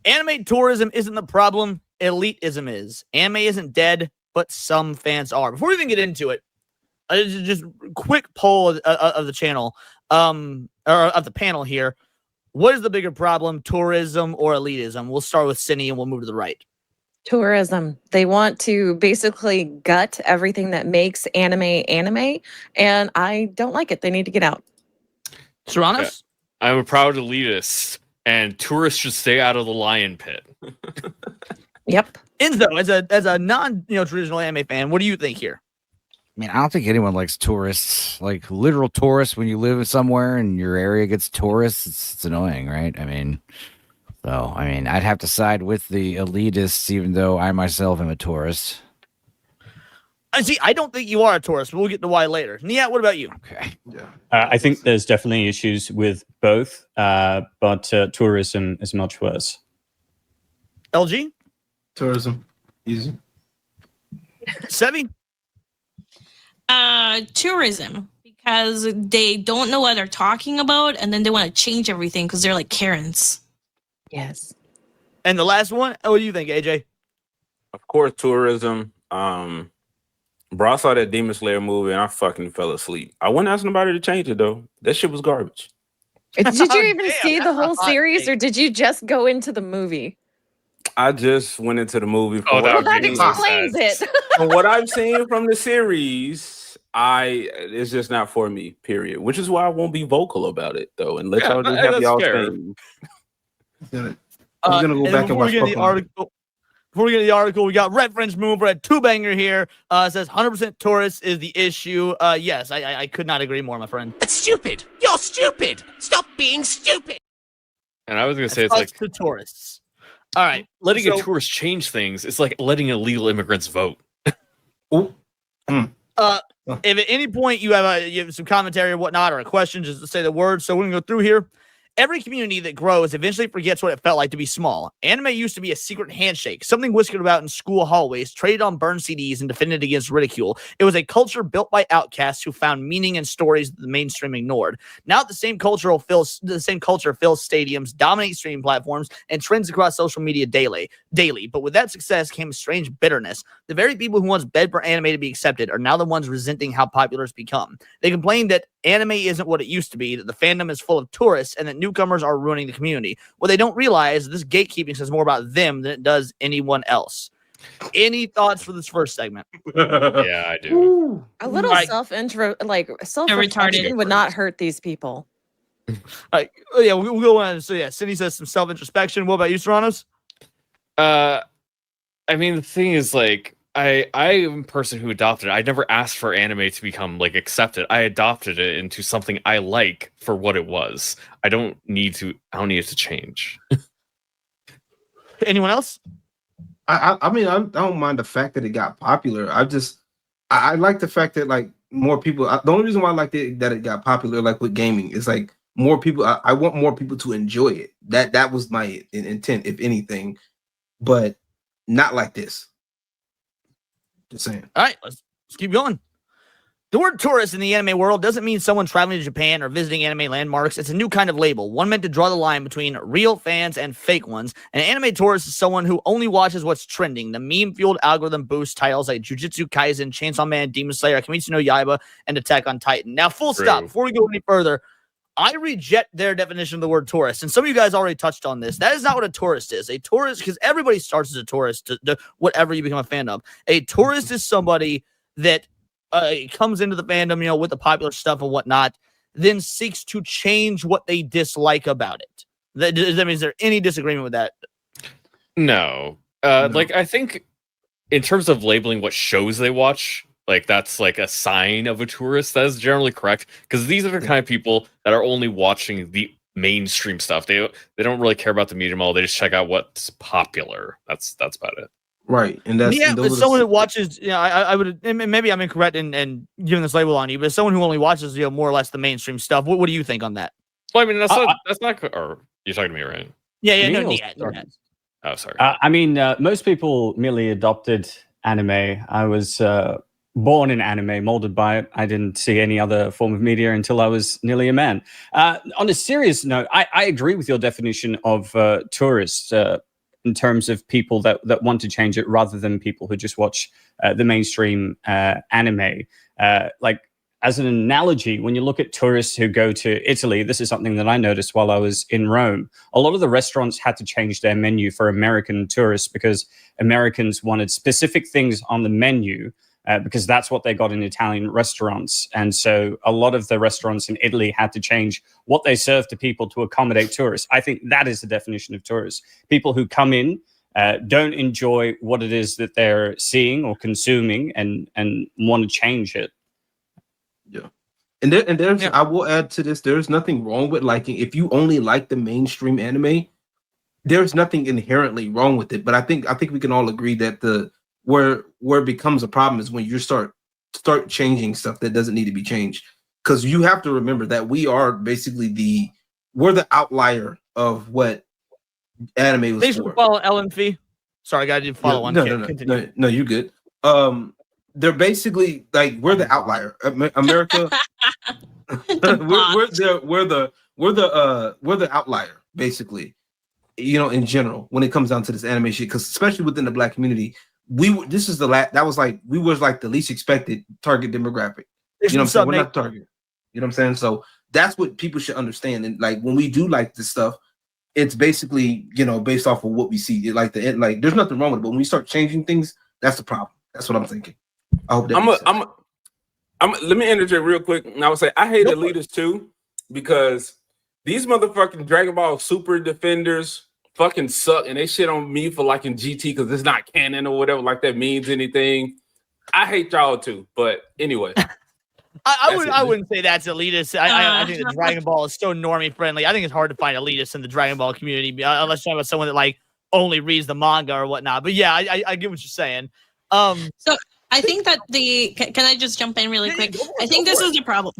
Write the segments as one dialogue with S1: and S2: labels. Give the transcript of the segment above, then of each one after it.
S1: Anime tourism isn't the problem. Elitism is. Anime isn't dead, but some fans are. Before we even get into it, just quick poll of the channel, or of the panel here. What is the bigger problem, tourism or elitism? We'll start with Cindy and we'll move to the right.
S2: Tourism. They want to basically gut everything that makes anime, and I don't like it. They need to get out.
S1: Serranos?
S3: Yeah. I'm a proud elitist, and tourists should stay out of the lion pit.
S2: Yep.
S1: Enzo, as a non traditional anime fan, what do you think here?
S4: I mean, I don't think anyone likes tourists, like literal tourists. When you live somewhere and your area gets tourists, it's annoying, right? I'd have to side with the elitists, even though I myself am a tourist.
S1: I don't think you are a tourist, but we'll get to why later. Nia, what about you?
S4: Okay.
S5: Yeah.
S6: I think there's definitely issues with both, but tourism is much worse.
S1: LG?
S5: Tourism. Easy.
S1: Sevi?
S7: Tourism, because they don't know what they're talking about, and then they want to change everything because they're like Karens.
S2: Yes.
S1: And the last one, what do you think, AJ?
S8: Of course, tourism. Bro, I saw that Demon Slayer movie and I fucking fell asleep. I wasn't asking nobody to change it though. That shit was garbage.
S2: Did you even
S1: Damn,
S2: see the
S1: that's a
S2: whole
S1: hot
S2: series,
S1: take.
S2: or did you just go into the movie?
S8: I just went into the movie.
S3: Oh,
S2: Well, that
S3: would be so
S2: explains
S3: sad.
S2: it.
S8: From what I've seen from the series, it's just not for me, period. Which is why I won't be vocal about it though, and let y'all just have
S3: that's
S8: y'all
S3: fair.
S8: thing.
S5: I'm gonna go back and watch Pokemon.
S1: Before we get to the article, we got Reference Mover at Two Banger here. Says 100% tourists is the issue. Yes, I could not agree more, my friend.
S9: It's stupid. You're stupid. Stop being stupid.
S3: And I was going to say, it's
S1: Us
S3: like
S1: to tourists. All right,
S3: letting
S1: so-
S3: a tourist change things. It's like letting illegal immigrants vote.
S5: Ooh.
S1: If at any point you have some commentary or whatnot, or a question, just to say the word. So we're gonna go through here. Every community that grows eventually forgets what it felt like to be small. Anime used to be a secret handshake, something whispered about in school hallways, traded on burned CDs, and defended against ridicule. It was a culture built by outcasts who found meaning in stories that the mainstream ignored. Now the same culture fills stadiums, dominates streaming platforms, and trends across social media daily. But with that success came a strange bitterness. The very people who once begged for anime to be accepted are now the ones resenting how popular it's become. They complain that anime isn't what it used to be, that the fandom is full of tourists, and that newcomers are ruining the community. What they don't realize is this gatekeeping says more about them than it does anyone else. Any thoughts for this first segment?
S3: Yeah, I do.
S2: A little
S1: Right.
S2: self-reflection would not hurt these people.
S1: All right. Oh, yeah, we'll go on. So, yeah, Cindy says some self-introspection. What about you, Serranos?
S3: I mean, the thing is, like, I am a person who adopted it. I never asked for anime to become like accepted. I adopted it into something I like for what it was. I don't need it to change.
S1: Anyone else?
S5: I mean, I don't mind the fact that it got popular. I like the fact that like more people. The only reason why I like that it got popular, like with gaming, is like more people. I want more people to enjoy it. That was my intent, if anything, but not like this. Just saying.
S1: All right, let's keep going. The word tourist in the anime world doesn't mean someone traveling to Japan or visiting anime landmarks. It's a new kind of label, one meant to draw the line between real fans and fake ones. An anime tourist is someone who only watches what's trending. The meme-fueled algorithm boosts titles like Jujutsu Kaisen, Chainsaw Man, Demon Slayer, Kimetsu no Yaiba, and Attack on Titan. Now, full stop. Before we go any further, I reject their definition of the word tourist. And some of you guys already touched on this. That is not what a tourist is. A tourist, because everybody starts as a tourist to whatever you become a fan of. A tourist is somebody that comes into the fandom, with the popular stuff and whatnot, then seeks to change what they dislike about it. Is there any disagreement with that?
S3: No. Like, I think in terms of labeling what shows they watch, like, that's like a sign of a tourist. That is generally correct, because these are the kind of people that are only watching the mainstream stuff. They don't really care about the medium all. They just check out what's popular. That's about it.
S5: Right, and that's
S1: as someone that watches, I would, and maybe I'm incorrect in giving this label on you, but as someone who only watches, more or less the mainstream stuff, what do you think on that?
S3: Well, I mean, that's not. Or you're talking to me, right?
S1: Yeah,
S6: Me
S1: no
S6: or
S1: need.
S3: Oh, sorry.
S6: I mean, most people merely adopted anime. I was born in anime, molded by it. I didn't see any other form of media until I was nearly a man. On a serious note, I agree with your definition of tourists. in terms of people that want to change it rather than people who just watch the mainstream anime. Like, as an analogy, when you look at tourists who go to Italy, this is something that I noticed while I was in Rome. A lot of the restaurants had to change their menu for American tourists because Americans wanted specific things on the menu because that's what they got in Italian restaurants. And so a lot of the restaurants in Italy had to change what they serve to people to accommodate tourists. I think that is the definition of tourists. People who come in, don't enjoy what it is that they're seeing or consuming and want to change it.
S5: Yeah. And there's I will add to this, there's nothing wrong with liking, if you only like the mainstream anime, there's nothing inherently wrong with it. But I think we can all agree that where it becomes a problem is when you start changing stuff that doesn't need to be changed. Because you have to remember that we are basically we're the outlier of what anime was. Thanks for
S1: follow LMF. Sorry, guys, I didn't follow one.
S5: No, you're good. They're basically like, we're the outlier. America, we're the outlier, basically. You know, in general, when it comes down to this anime shit, because especially within the Black community, we were like the least expected target demographic. You know what I'm saying? We're not target. You know what I'm saying? So that's what people should understand. And like, when we do like this stuff, it's basically, you know, based off of what we see. Like there's nothing wrong with it, but when we start changing things, that's the problem. That's what I'm thinking. I hope that
S8: let me interject real quick. And I would say I hate elitists too, because these motherfucking Dragon Ball Super defenders fucking suck, and they shit on me for liking GT because it's not canon or whatever, like that means anything. I hate y'all too, but anyway.
S1: I wouldn't say that's elitist. I think the Dragon Ball is so normie friendly. I think it's hard to find elitists in the Dragon Ball community, unless you're talking about someone that like only reads the manga or whatnot. But yeah, I get what you're saying.
S7: So I think that can I just jump in really quick? I think this is the problem.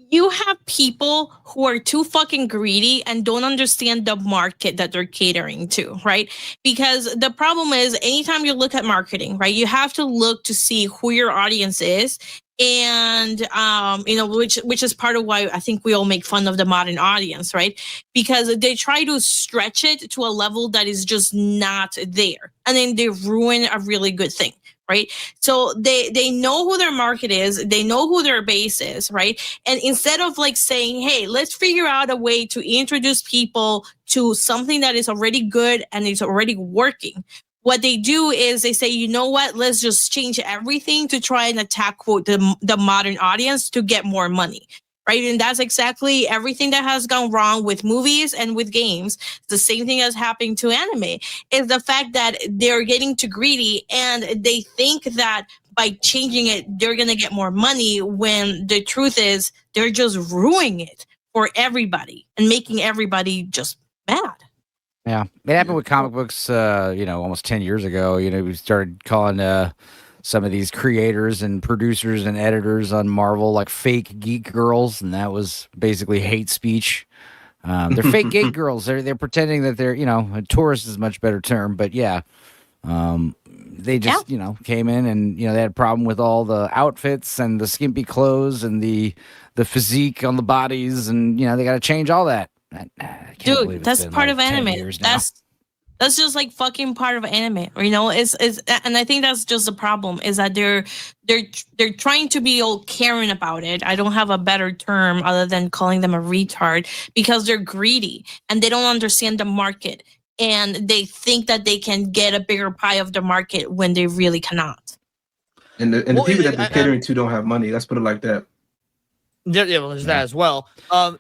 S7: You have people who are too fucking greedy and don't understand the market that they're catering to, right? Because the problem is, anytime you look at marketing, right, you have to look to see who your audience is. And you know, which is part of why I think we all make fun of the modern audience, right? Because they try to stretch it to a level that is just not there, and then they ruin a really good thing, right? So they know who their market is, they know who their base is, right? And instead of like saying, hey, let's figure out a way to introduce people to something that is already good and is already working, what they do is they say, you know what, let's just change everything to try and attack, quote, the modern audience to get more money, right? And that's exactly everything that has gone wrong with movies and with games. The same thing as happening to anime is the fact that they're getting too greedy and they think that by changing it, they're going to get more money, when the truth is they're just ruining it for everybody and making everybody just mad.
S4: Yeah, it happened with comic books, almost 10 years ago. You know, we started calling some of these creators and producers and editors on Marvel like fake geek girls, and that was basically hate speech. They're fake geek girls. They're pretending that they're, a tourist is a much better term, but yeah. They just, came in and, they had a problem with all the outfits and the skimpy clothes and the physique on the bodies, and, they got to change all that.
S7: Dude, that's part of anime. That's just like fucking part of anime, is and I think that's just the problem, is that they're trying to be all caring about it. I don't have a better term other than calling them a retard, because they're greedy and they don't understand the market, and they think that they can get a bigger pie of the market when they really cannot.
S5: And the people that they're catering to don't have money. Let's put it like that.
S1: Yeah, well, there's that as well.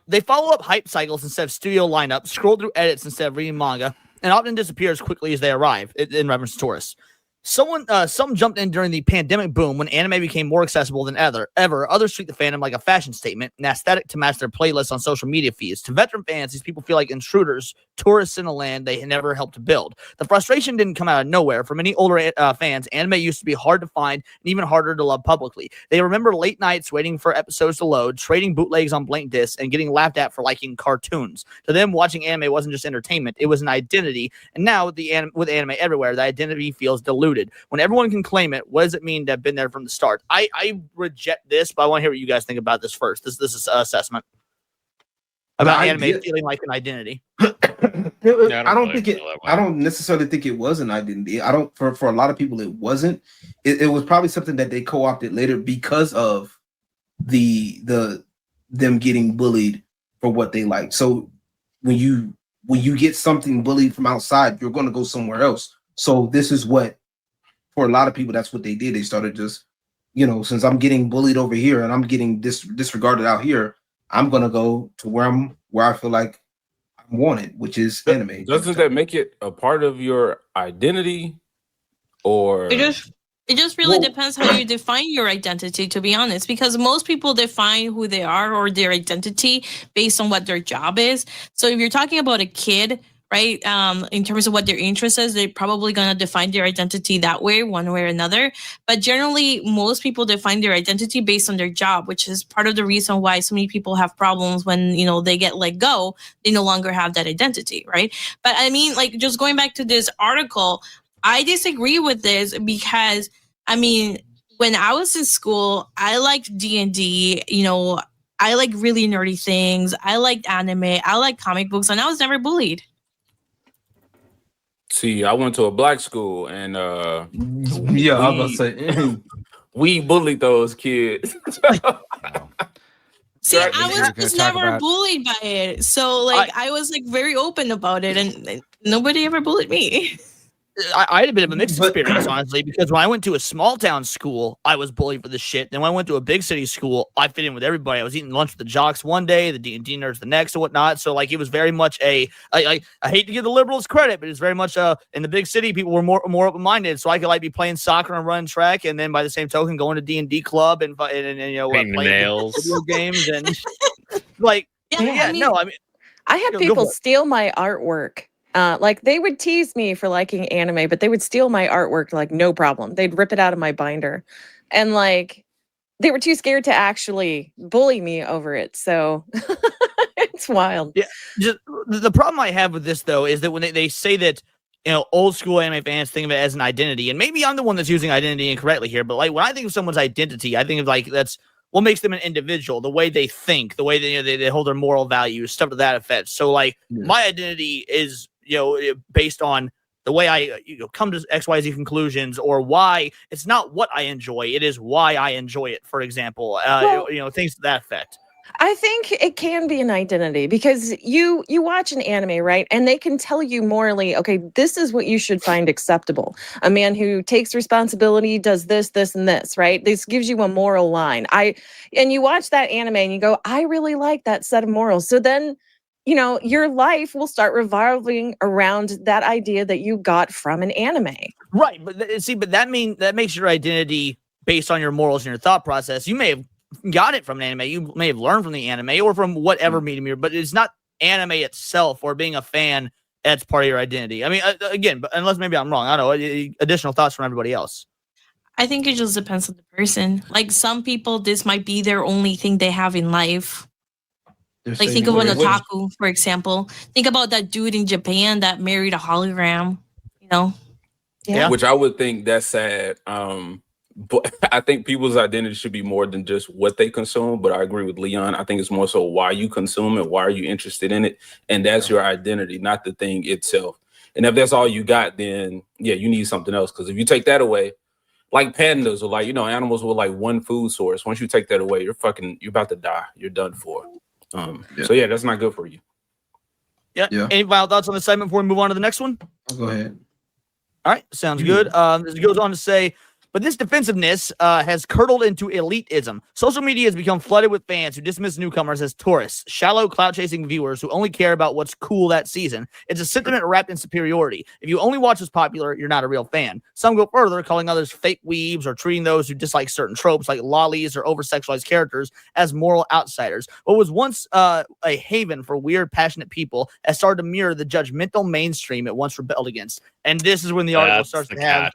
S1: They follow up hype cycles instead of studio lineup, scroll through edits instead of reading manga, and often disappear as quickly as they arrive, in reference to tourists. Some jumped in during the pandemic boom when anime became more accessible than ever. Others treat the fandom like a fashion statement, an aesthetic to match their playlists on social media feeds. To veteran fans, these people feel like intruders, tourists in a land they had never helped to build. The frustration didn't come out of nowhere. For many older fans, anime used to be hard to find and even harder to love publicly. They remember late nights waiting for episodes to load, trading bootlegs on blank discs, and getting laughed at for liking cartoons. To them, watching anime wasn't just entertainment, it was an identity. And now, with anime everywhere, the identity feels diluted. When everyone can claim it, what does it mean to have been there from the start? I reject this, but I want to hear what you guys think about this first. This is assessment. about
S5: The
S1: anime
S5: idea-
S1: feeling like an identity.
S3: Yeah,
S5: I don't
S3: really
S5: think it.
S3: feel that way.
S5: I don't necessarily think it was an identity. I don't. For a lot of people, it wasn't. It was probably something that they co-opted later because of them getting bullied for what they like. So when you get something bullied from outside, you're going to go somewhere else. So this is what, for a lot of people, that's what they did. They started just, since I'm getting bullied over here and I'm getting disregarded out here, I'm going to go to where I feel like I'm wanted, which is anime.
S8: Doesn't that make it a part of your identity? Or
S7: It just really
S5: Well-
S7: depends how you define your identity, to be honest, because most people define who they are or their identity based on what their job is. So if you're talking about a kid, right, in terms of what their interest is, they're probably going to define their identity that way, one way or another. But generally, most people define their identity based on their job, which is part of the reason why so many people have problems when, they get let go, they no longer have that identity, right? But I mean, like, just going back to this article, I disagree with this because, I mean, when I was in school, I liked D&D, I like really nerdy things. I liked anime. I like comic books, and I was never bullied.
S8: see, I went to a black school, and
S5: Yeah, I was about to say.
S8: we bullied those kids.
S7: See,
S8: Right,
S7: I
S8: you're
S7: was
S4: gonna
S7: just
S4: talk
S7: never
S4: about-
S7: bullied by it. So, like, I was, like, very open about it, and nobody ever bullied me.
S1: I had a bit of a mixed
S5: But-
S1: experience, honestly, because when I went to a small town school, I was bullied for the shit. Then when I went to a big city school, I fit in with everybody. I was eating lunch with the jocks one day, the D&D nerds the next, and whatnot. So, like, it was very much I hate to give the liberals credit, but it's very much in the big city, people were more open minded. So I could be playing soccer and running track, and then by the same token, going to D&D club and
S3: Painting
S1: playing
S3: nails.
S1: video games and
S2: I had
S1: Go
S2: people
S1: for it.
S2: steal my artwork. They would tease me for liking anime, but they would steal my artwork like no problem. They'd rip it out of my binder. And they were too scared to actually bully me over it. So it's wild.
S1: Yeah. Just the problem I have with this though is that when they say that old school anime fans think of it as an identity, and maybe I'm the one that's using identity incorrectly here, but when I think of someone's identity, I think of that's what makes them an individual, the way they think, the way they hold their moral values, stuff to that effect. So my identity is based on the way I come to XYZ conclusions, or why it's not what I enjoy, it is why I enjoy it. For example, things to that effect.
S2: I think it can be an identity because you watch an anime, right? And they can tell you morally, okay, this is what you should find acceptable. A man who takes responsibility, does this, this, and this, right? This gives you a moral line. And you watch that anime and you go, I really like that set of morals. So then, your life will start revolving around that idea that you got from an anime.
S1: Right. But that makes your identity based on your morals and your thought process. You may have got it from an anime, you may have learned from the anime or from whatever medium but it's not anime itself or being a fan that's part of your identity. I mean, again, but unless maybe I'm wrong, I don't know. Additional thoughts from everybody else.
S7: I think it just depends on the person. Like, some people, this might be their only thing they have in life. Like, think of an otaku, for example. Think about that dude in Japan that married a hologram,
S2: Yeah.
S8: Which I would think that's sad. But I think people's identity should be more than just what they consume. But I agree with Leon. I think it's more so why you consume it, why are you interested in it, and that's your identity, not the thing itself. And if that's all you got, then yeah, you need something else. Because if you take that away, like pandas or animals with one food source, once you take that away, you're about to die. You're done for. So yeah, that's not good for you.
S1: Yeah. Any final thoughts on the segment before we move on to the next one?
S5: I'll go ahead.
S1: All right, sounds good. This goes on to say, but this defensiveness has curdled into elitism. Social media has become flooded with fans who dismiss newcomers as tourists, shallow, clout-chasing viewers who only care about what's cool that season. It's a sentiment wrapped in superiority. If you only watch what's popular, you're not a real fan. Some go further, calling others fake weebs or treating those who dislike certain tropes like lollies or over-sexualized characters as moral outsiders. What was once a haven for weird, passionate people has started to mirror the judgmental mainstream it once rebelled against. And this is when the article starts to have...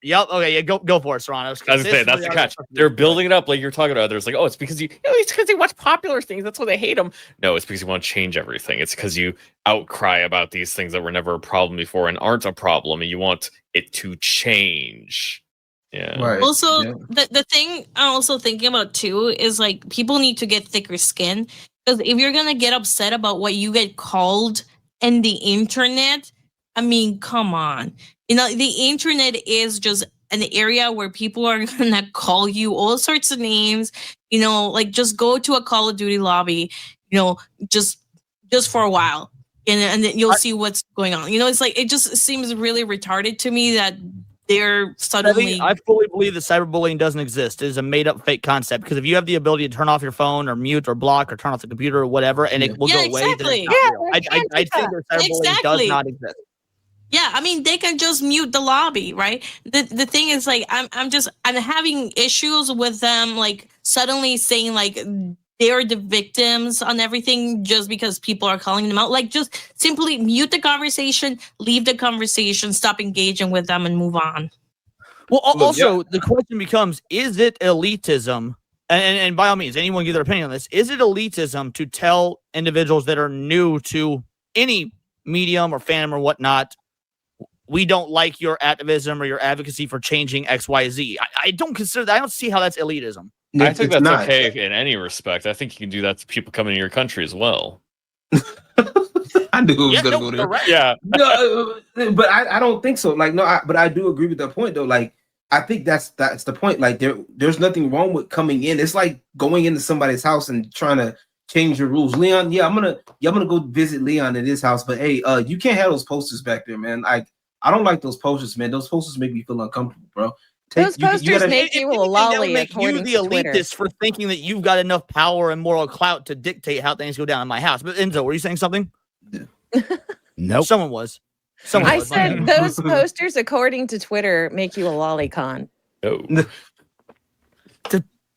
S1: Yep. Okay. Yeah. Go for it, Serrano.
S3: I was gonna say that's the catch. They're building it up like you're talking about. There's it's because it's because they watch popular things. That's why they hate them. No, it's because you want to change everything. It's because you outcry about these things that were never a problem before and aren't a problem, and you want it to change. Yeah.
S5: Right.
S7: Also, the thing I'm also thinking about too is people need to get thicker skin, Because if you're gonna get upset about what you get called in the internet, I mean, come on. The internet is just an area where people are gonna call you all sorts of names. Like just go to a Call of Duty lobby, just for a while, and then you'll see what's going on. It's like it just seems really retarded to me that they're suddenly.
S1: I fully believe that cyberbullying doesn't exist. It is a made-up fake concept, because if you have the ability to turn off your phone or mute or block or turn off the computer or whatever, and it will go away, then it's not real. I think that cyberbullying does not exist.
S7: Yeah, I mean, they can just mute the lobby, right? The thing is, like, I'm having issues with them, like, suddenly saying, like, they're the victims on everything just because people are calling them out. Like, just simply mute the conversation, leave the conversation, stop engaging with them, and move on.
S1: Well, also, the question becomes, is it elitism? And by all means, anyone give their opinion on this. Is it elitism to tell individuals that are new to any medium or fandom or whatnot, we don't like your activism or your advocacy for changing XYZ? I don't consider that. I don't see how that's elitism.
S3: I think that's okay in any respect. I think you can do that to people coming to your country as well.
S5: I knew it was going to go there.
S1: Correct.
S3: Yeah.
S5: No, but I don't think so. Like, no, but I do agree with that point, though. Like, I think that's the point. Like, there's nothing wrong with coming in. It's like going into somebody's house and trying to change your rules. Leon, I'm gonna go visit Leon at his house, but hey, you can't have those posters back there, man. I don't like those posters, man. Those posters make me feel uncomfortable, bro.
S2: Those posters make you a lolly,
S1: make
S2: according
S1: you the
S2: to Twitter.
S1: elitist for thinking that you've got enough power and moral clout to dictate how things go down in my house. But Enzo, were you saying something?
S4: Nope.
S1: Someone was.
S2: I said those posters, according to Twitter, make you a lolicon.
S3: No.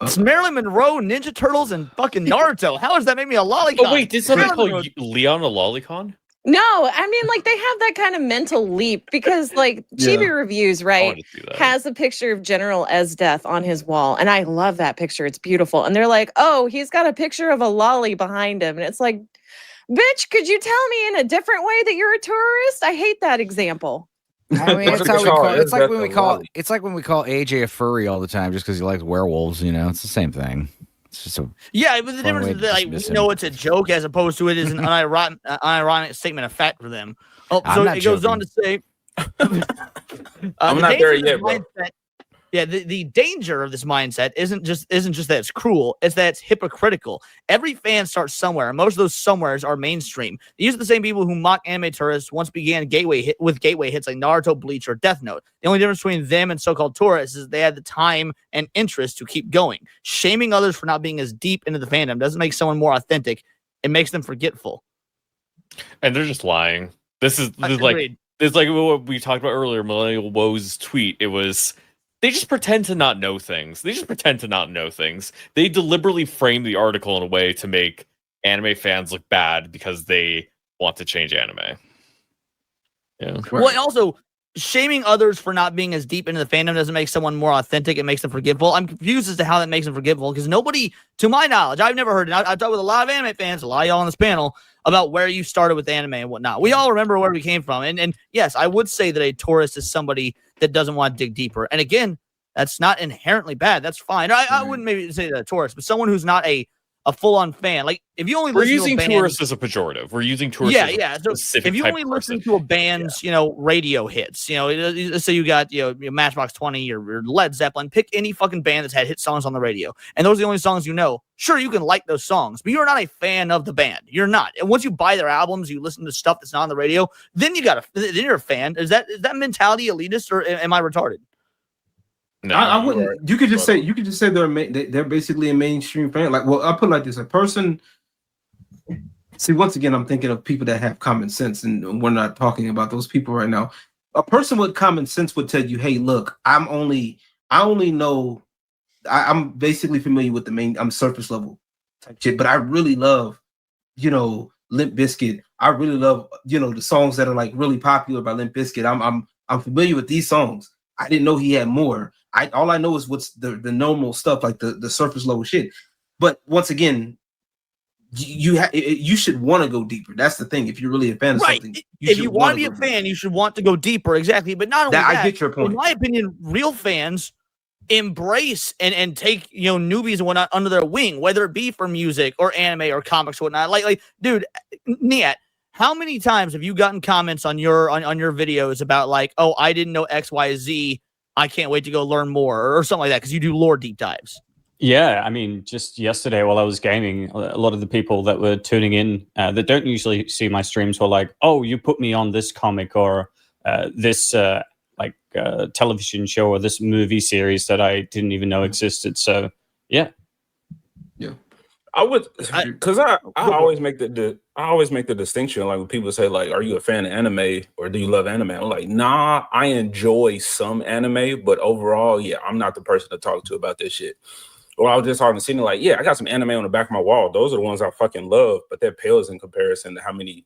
S1: It's Marilyn Monroe, Ninja Turtles, and fucking Naruto. How does that make me a lolicon?
S3: Oh wait, did somebody call Leon a lolicon?
S2: No, I mean, like, they have that kind of mental leap because, like, Chibi Reviews, right, has a picture of General Esdeath on his wall, and I love that picture. It's beautiful. And they're like, oh, he's got a picture of a lolly behind him. And it's like, bitch, could you tell me in a different way that you're a tourist? I hate that example.
S4: I mean, it's how we call it. It's like when we call AJ a furry all the time just because he likes werewolves. It's the same thing. It's just but
S1: the difference is that, like, we know it's a joke as opposed to it is an unironic statement of fact for them. Oh, so it goes on to say,
S8: I'm not there yet, bro.
S1: Yeah, the danger of this mindset isn't just that it's cruel, it's that it's hypocritical. Every fan starts somewhere, and most of those somewheres are mainstream. These are the same people who mock anime tourists once began gateway hits like Naruto, Bleach, or Death Note. The only difference between them and so-called tourists is they had the time and interest to keep going. Shaming others for not being as deep into the fandom doesn't make someone more authentic. It makes them forgetful.
S3: And they're just lying. This is like what we talked about earlier, Millennial Woe's tweet. It was, they just pretend to not know things. They deliberately frame the article in a way to make anime fans look bad because they want to change anime. Yeah.
S1: Right. Well, and also, shaming others for not being as deep into the fandom doesn't make someone more authentic. It makes them forgetful. I'm confused as to how that makes them forgetful, because nobody, to my knowledge, I've never heard it. I've talked with a lot of anime fans, a lot of y'all on this panel, about where you started with anime and whatnot. We all remember where we came from. And yes, I would say that a tourist is somebody that doesn't want to dig deeper. And again, that's not inherently bad. That's fine. I wouldn't maybe say that a tourist, but someone who's not a full-on fan. Like, if you only
S3: we're using tourists as a pejorative. We're using tourists as a specific
S1: if you only listen to a band's, radio hits, let's say you got, Matchbox 20 or Led Zeppelin, pick any fucking band that's had hit songs on the radio, and those are the only songs you know. Sure, you can like those songs, but you're not a fan of the band. You're not. And once you buy their albums, you listen to stuff that's not on the radio, then you're a fan. Is that mentality elitist, or am I retarded?
S5: No, I wouldn't. You could just say they're basically a mainstream fan. Like, well, I'll put it like this: a person. See, once again, I'm thinking of people that have common sense, and we're not talking about those people right now. A person with common sense would tell you, "Hey, look, I only know, I'm basically familiar with I'm surface level type shit, but I really love, Limp Bizkit. I really love, the songs that are like really popular by Limp Bizkit. I'm familiar with these songs. I didn't know he had more. All I know is what's the normal stuff, like the surface level shit. But once again, you should want to go deeper. That's the thing. If you're really a fan of something,
S1: if you want to be a fan, you should want to go deeper. Exactly. But not only that,
S5: I get your point.
S1: In my opinion, real fans embrace and take newbies and whatnot under their wing, whether it be for music or anime or comics or whatnot. Like dude, Niet, how many times have you gotten comments on your videos about like, oh, I didn't know XYZ, I can't wait to go learn more or something like that because you do lore deep dives?
S6: Yeah, I mean, just yesterday while I was gaming, a lot of the people that were tuning in that don't usually see my streams were like, "Oh, you put me on this comic or this television show or this movie series that I didn't even know existed." So, yeah.
S8: I would, because I always make the distinction. Like when people say like, "Are you a fan of anime or do you love anime?" I'm like, nah, I enjoy some anime, but overall, yeah, I'm not the person to talk to about this shit. Or I was just talking to Sydney, like, yeah, I got some anime on the back of my wall. Those are the ones I fucking love, but that pales in comparison to how many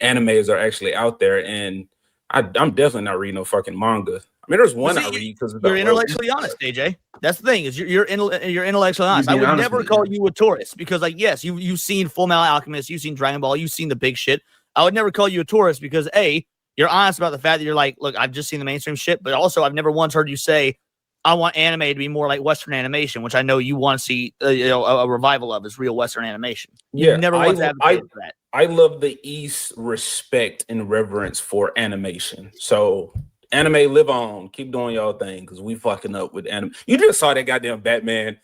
S8: animes are actually out there. And I'm definitely not reading no fucking manga. I mean, there's one I read because
S1: you're intellectually honest, AJ. That's the thing, is you're intellectually honest. I would never call you a tourist because, like, yes, you've seen Full Metal Alchemist, you've seen Dragon Ball, you've seen the big shit. I would never call you a tourist because A, you're honest about the fact that you're like, look, I've just seen the mainstream shit, but also I've never once heard you say, I want anime to be more like Western animation, which I know you want to see a revival of is real Western animation. You never once advocated for that.
S8: I love the East's respect and reverence for animation. So anime, live on. Keep doing y'all thing because we fucking up with anime. You just saw that goddamn Batman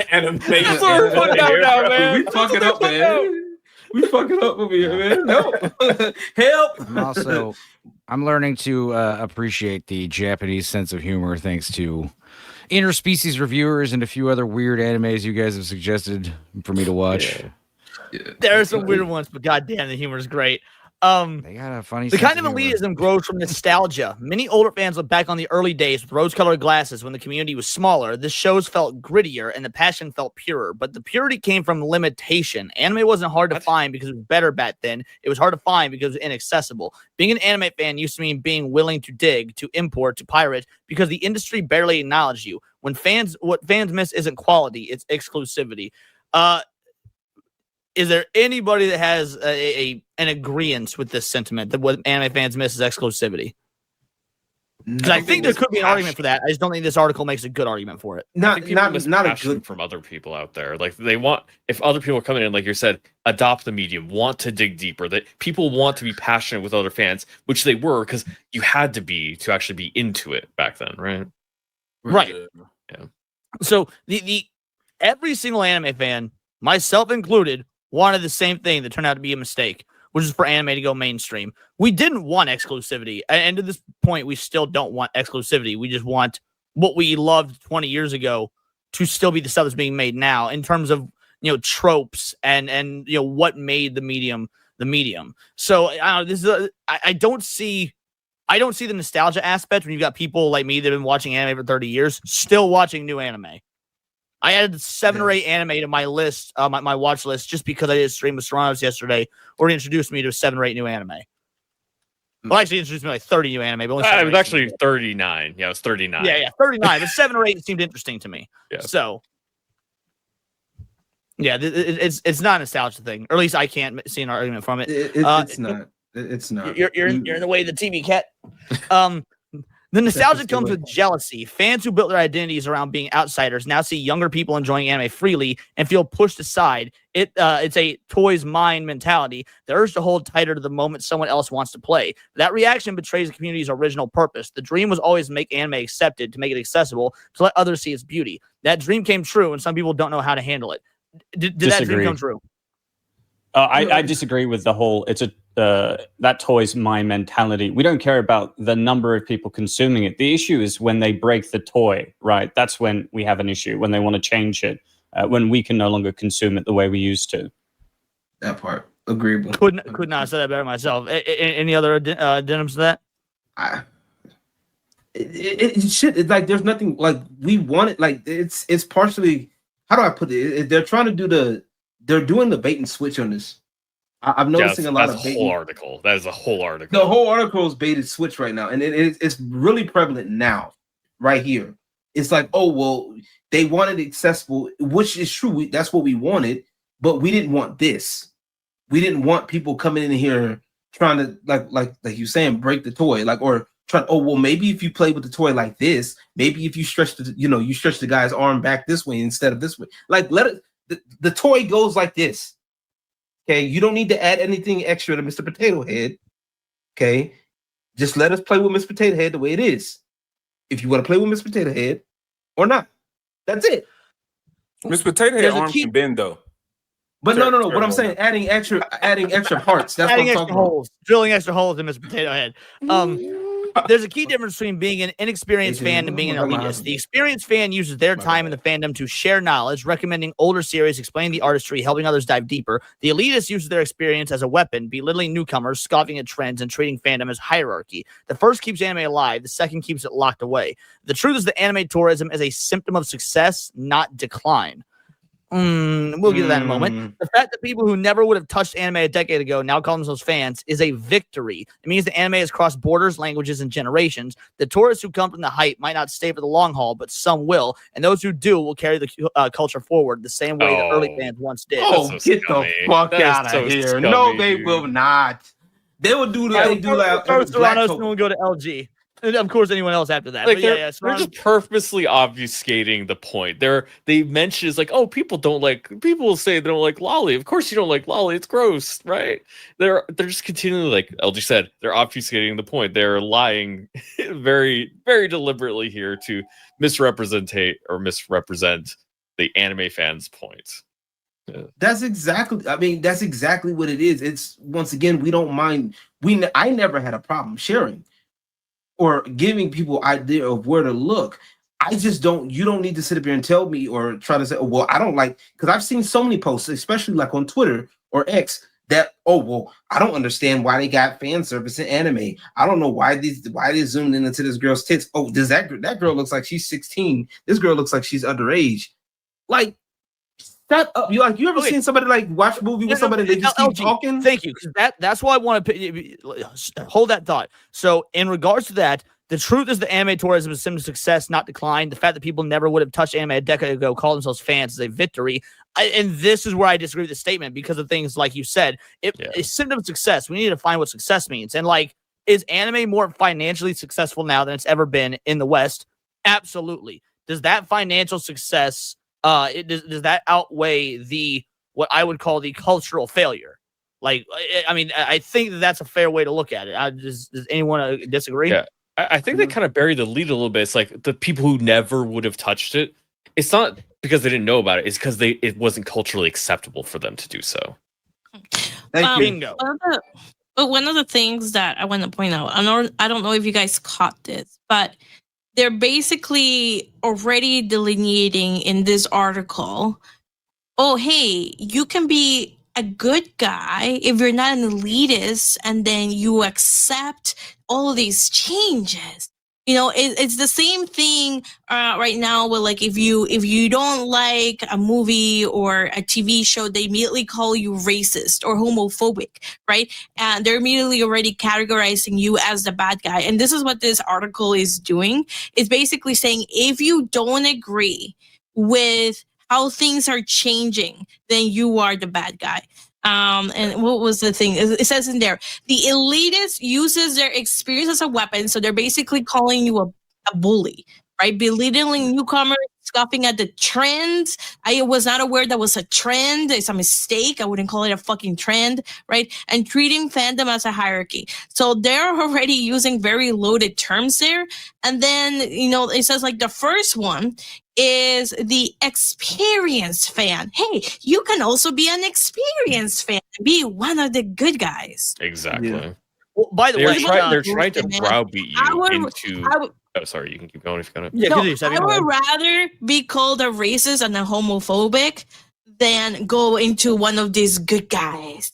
S8: animation.
S5: We fucking up, man. We fucking up over here, man. Help. Help.
S4: I'm learning to appreciate the Japanese sense of humor thanks to Interspecies Reviewers and a few other weird animes you guys have suggested for me to watch.
S1: Yeah. There are some weird ones, but goddamn, the humor is great.
S4: They got a funny.
S1: The kind of elitism grows from nostalgia. Many older fans look back on the early days with rose-colored glasses when the community was smaller. The shows felt grittier and the passion felt purer, but the purity came from limitation. Anime wasn't hard to find because it was better back then. It was hard to find because it was inaccessible. Being an anime fan used to mean being willing to dig, to import, to pirate, because the industry barely acknowledged you. What fans miss isn't quality, it's exclusivity. Is there anybody that has an agreement with this sentiment that what anime fans miss is exclusivity? Because I think there could be an argument for that. I just don't think this article makes a good argument for it.
S3: Not a good from other people out there. Like they want, if other people are coming in, like you said, adopt the medium, want to dig deeper. That people want to be passionate with other fans, which they were because you had to be to actually be into it back then, right?
S1: Right.
S3: Yeah.
S1: So the every single anime fan, myself included, wanted the same thing that turned out to be a mistake, which is for anime to go mainstream. We didn't want exclusivity. And to this point, we still don't want exclusivity. We just want what we loved 20 years ago to still be the stuff that's being made now in terms of, tropes and what made the medium the medium. So I don't see the nostalgia aspect when you've got people like me that have been watching anime for 30 years, still watching new anime. I added 7 or 8 anime to my list, my watch list, just because I did a stream with Serranos yesterday, or he introduced me to 7 or 8 new anime. Well, actually, he introduced me to like 30 new anime. But
S3: it was actually 39. Yeah, it was 39.
S1: Yeah, 39. But 7 or 8 seemed interesting to me.
S3: Yeah.
S1: So, yeah, it's not a nostalgia thing, or at least I can't see an argument from it.
S5: It's not. It's not.
S1: You're in the way of the TV cat. The nostalgia comes with jealousy. Fans who built their identities around being outsiders now see younger people enjoying anime freely and feel pushed aside. It's a toys mine mentality. The urge to hold tighter to the moment someone else wants to play. That reaction betrays the community's original purpose. The dream was always to make anime accepted, to make it accessible, to let others see its beauty. That dream came true, and some people don't know how to handle it. Did that dream come true?
S6: I disagree with the whole. It's that toy's mine mentality. We don't care about the number of people consuming it. The issue is when they break the toy, right? That's when we have an issue. When they want to change it, when we can no longer consume it the way we used to.
S5: That part, agreeable.
S1: Could not have said that better myself. Any other addendums to that?
S5: It should. It's like there's nothing like we want it. Like it's partially. How do I put it? They're trying to do they're doing the bait and switch on this. I'm noticing a lot of
S3: bait. Article. That is a whole article.
S5: The whole article is bait and switch right now, and it's really prevalent now, right here. It's like, oh well, they wanted accessible, which is true. That's what we wanted, but we didn't want this. We didn't want people coming in here trying to like you saying break the toy, or trying. Oh well, maybe if you play with the toy like this, maybe if you stretch you stretch the guy's arm back this way instead of this way. Like let it. The toy goes like this. Okay, you don't need to add anything extra to Mr. Potato Head. Okay, just let us play with Mr. Potato Head the way it is. If you want to play with Mr. Potato Head or not, that's it.
S8: Miss Potato Head arms can bend though.
S5: But no. What I'm saying, adding extra parts. That's
S1: adding
S5: what I'm
S1: extra
S5: talking
S1: holes, drilling extra holes in Mr. Potato Head. There's a key difference between being an inexperienced fan and being an elitist. The experienced fan uses their time in the fandom to share knowledge, recommending older series, explaining the artistry, helping others dive deeper. The elitist uses their experience as a weapon, belittling newcomers, scoffing at trends, and treating fandom as hierarchy. The first keeps anime alive, the second keeps it locked away. The truth is that anime tourism is a symptom of success, not decline. We'll get to that in a moment. The fact that people who never would have touched anime a decade ago now call themselves fans is a victory. It means that anime has crossed borders, languages, and generations. The tourists who come from the hype might not stay for the long haul, but some will. And those who do will carry the culture forward the same way the early fans once did.
S5: Oh, get the fuck out of here. No, they will not. They will do what they do like
S1: Toronto will go to LG. And of course, anyone else after that.
S3: Like
S1: but
S3: they're just purposely obfuscating the point. They mention it's like, oh, people will say they don't like lolly. Of course you don't like lolly. It's gross, right? They're just continually, like LG said, they're obfuscating the point. They're lying very, very deliberately here to misrepresent the anime fans' point. Yeah.
S5: That's exactly what it is. It's once again, we don't mind. I never had a problem sharing or giving people idea of where to look. I just don't. You don't need to sit up here and tell me or try to say, oh, well, I don't like, because I've seen so many posts, especially like on Twitter or X, that, oh, well, I don't understand why they got fan service in anime. I don't know why they zoomed in into this girl's tits. Oh, does that girl looks like she's 16? This girl looks like she's underage. Like, shut up. You ever seen somebody like watch a movie with somebody and they just keep talking?
S1: Thank you. That's why I want to hold that thought. So in regards to that, the truth is that anime tourism is a symptom of success, not decline. The fact that people never would have touched anime a decade ago, call themselves fans, is a victory. And this is where I disagree with the statement, because of things like you said. A symptom of success. We need to find what success means. And like, is anime more financially successful now than it's ever been in the West? Absolutely. Does that financial success does that outweigh what I would call the cultural failure? Like, I mean, I think that's a fair way to look at it. Does anyone disagree?
S3: Yeah, I think they kind of buried the lead a little bit. It's like the people who never would have touched it. It's not because they didn't know about it. It's because it wasn't culturally acceptable for them to do so.
S1: Bingo.
S7: One of the things that I want to point out, I don't know if you guys caught this, but they're basically already delineating in this article, oh, hey, you can be a good guy if you're not an elitist, and then you accept all of these changes. You know, it's the same thing right now with, like, if you don't like a movie or a TV show, they immediately call you racist or homophobic, right? And they're immediately already categorizing you as the bad guy. And this is what this article is doing. It's basically saying, if you don't agree with how things are changing, then you are the bad guy. And what was the thing? It says in there, the elitist uses their experience as a weapon. So they're basically calling you a bully, right? Belittling newcomers, scoffing at the trends. I was not aware that was a trend. It's a mistake. I wouldn't call it a fucking trend, right? And treating fandom as a hierarchy. So they're already using very loaded terms there. And then, you know, it says like the first one is the experienced fan. Hey, you can also be an experienced fan and be one of the good guys.
S3: Exactly.
S5: Yeah.
S1: Well, by the way,
S3: they're trying to browbeat you into. Oh, sorry. You can keep going if you're gonna.
S1: Yeah,
S7: no, I would rather be called a racist and a homophobic than go into one of these good guys.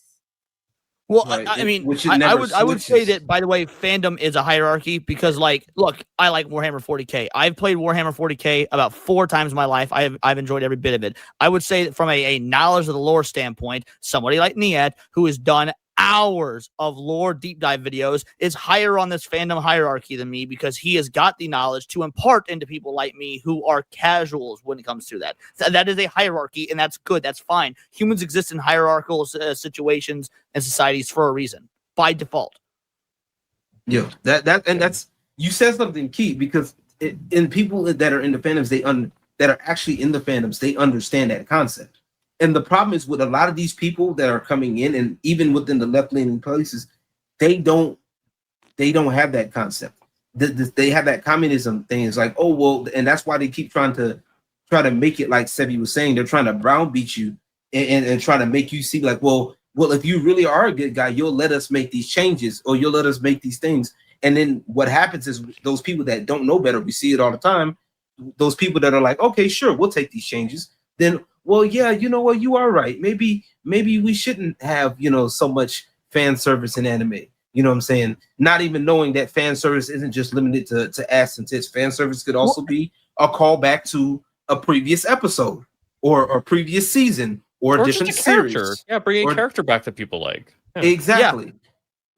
S1: Well, right. I mean, I would say that, by the way, fandom is a hierarchy because, like, look, I like Warhammer 40K. I've played Warhammer 40K about 4 times in my life. I've enjoyed every bit of it. I would say that from a knowledge of the lore standpoint, somebody like Niet, who has done hours of lore deep dive videos, is higher on this fandom hierarchy than me because he has got the knowledge to impart into people like me who are casuals when it comes to that. That is a hierarchy, and that's good. That's fine. Humans exist in hierarchical situations and societies for a reason by default.
S5: Yeah, that's you said something key because in people that are in the fandoms, that are actually in the fandoms, they understand that concept. And the problem is with a lot of these people that are coming in, and even within the left-leaning places, they don't have that concept. They have that communism thing. It's like, oh well, and that's why they keep trying to make it like Sebi was saying. They're trying to browbeat you and trying to make you see like, well, if you really are a good guy, you'll let us make these changes or you'll let us make these things. And then what happens is those people that don't know better, we see it all the time. Those people that are like, okay, sure, we'll take these changes. Then, well, yeah, you know what, you are right. Maybe we shouldn't have, so much fan service in anime. You know what I'm saying? Not even knowing that fan service isn't just limited to ass and tits. Fan service could also be a callback to a previous episode or a previous season or a different
S3: just a character.
S5: series.
S3: Yeah, bringing a character back that people like. Yeah.
S5: Exactly. Yeah.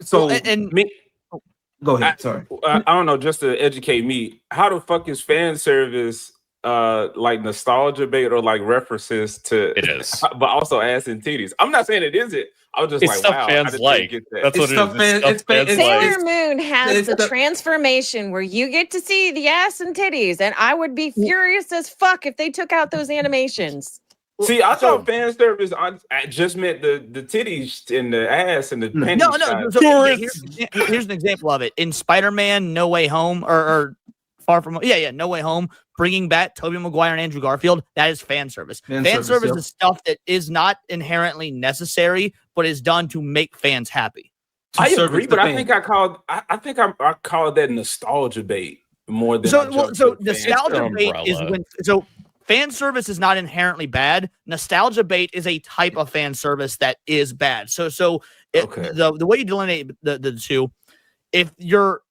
S5: So, go ahead. Sorry.
S8: I don't know, just to educate me, how the fuck is fan service like nostalgia bait or like references to
S3: it is,
S8: but also ass and titties? I'm not saying it isn't. I was just
S3: it's
S8: like,
S3: stuff
S8: wow,
S3: fans like. That's what it is.
S2: Sailor Moon has the transformation where you get to see the ass and titties, and I would be furious as fuck if they took out those animations.
S8: See, I thought fan service I just meant the titties and the ass and the panties.
S1: No. So here's an example of it. In Spider-Man No Way Home or Far From No Way Home, bringing back Tobey Maguire and Andrew Garfield, that is fan service. Fan service is stuff that is not inherently necessary, but is done to make fans happy.
S8: I agree, but I think I called that nostalgia bait more than
S1: so nostalgia bait is when fan service is not inherently bad. Nostalgia bait is a type of fan service that is bad. The way you delineate the two, if your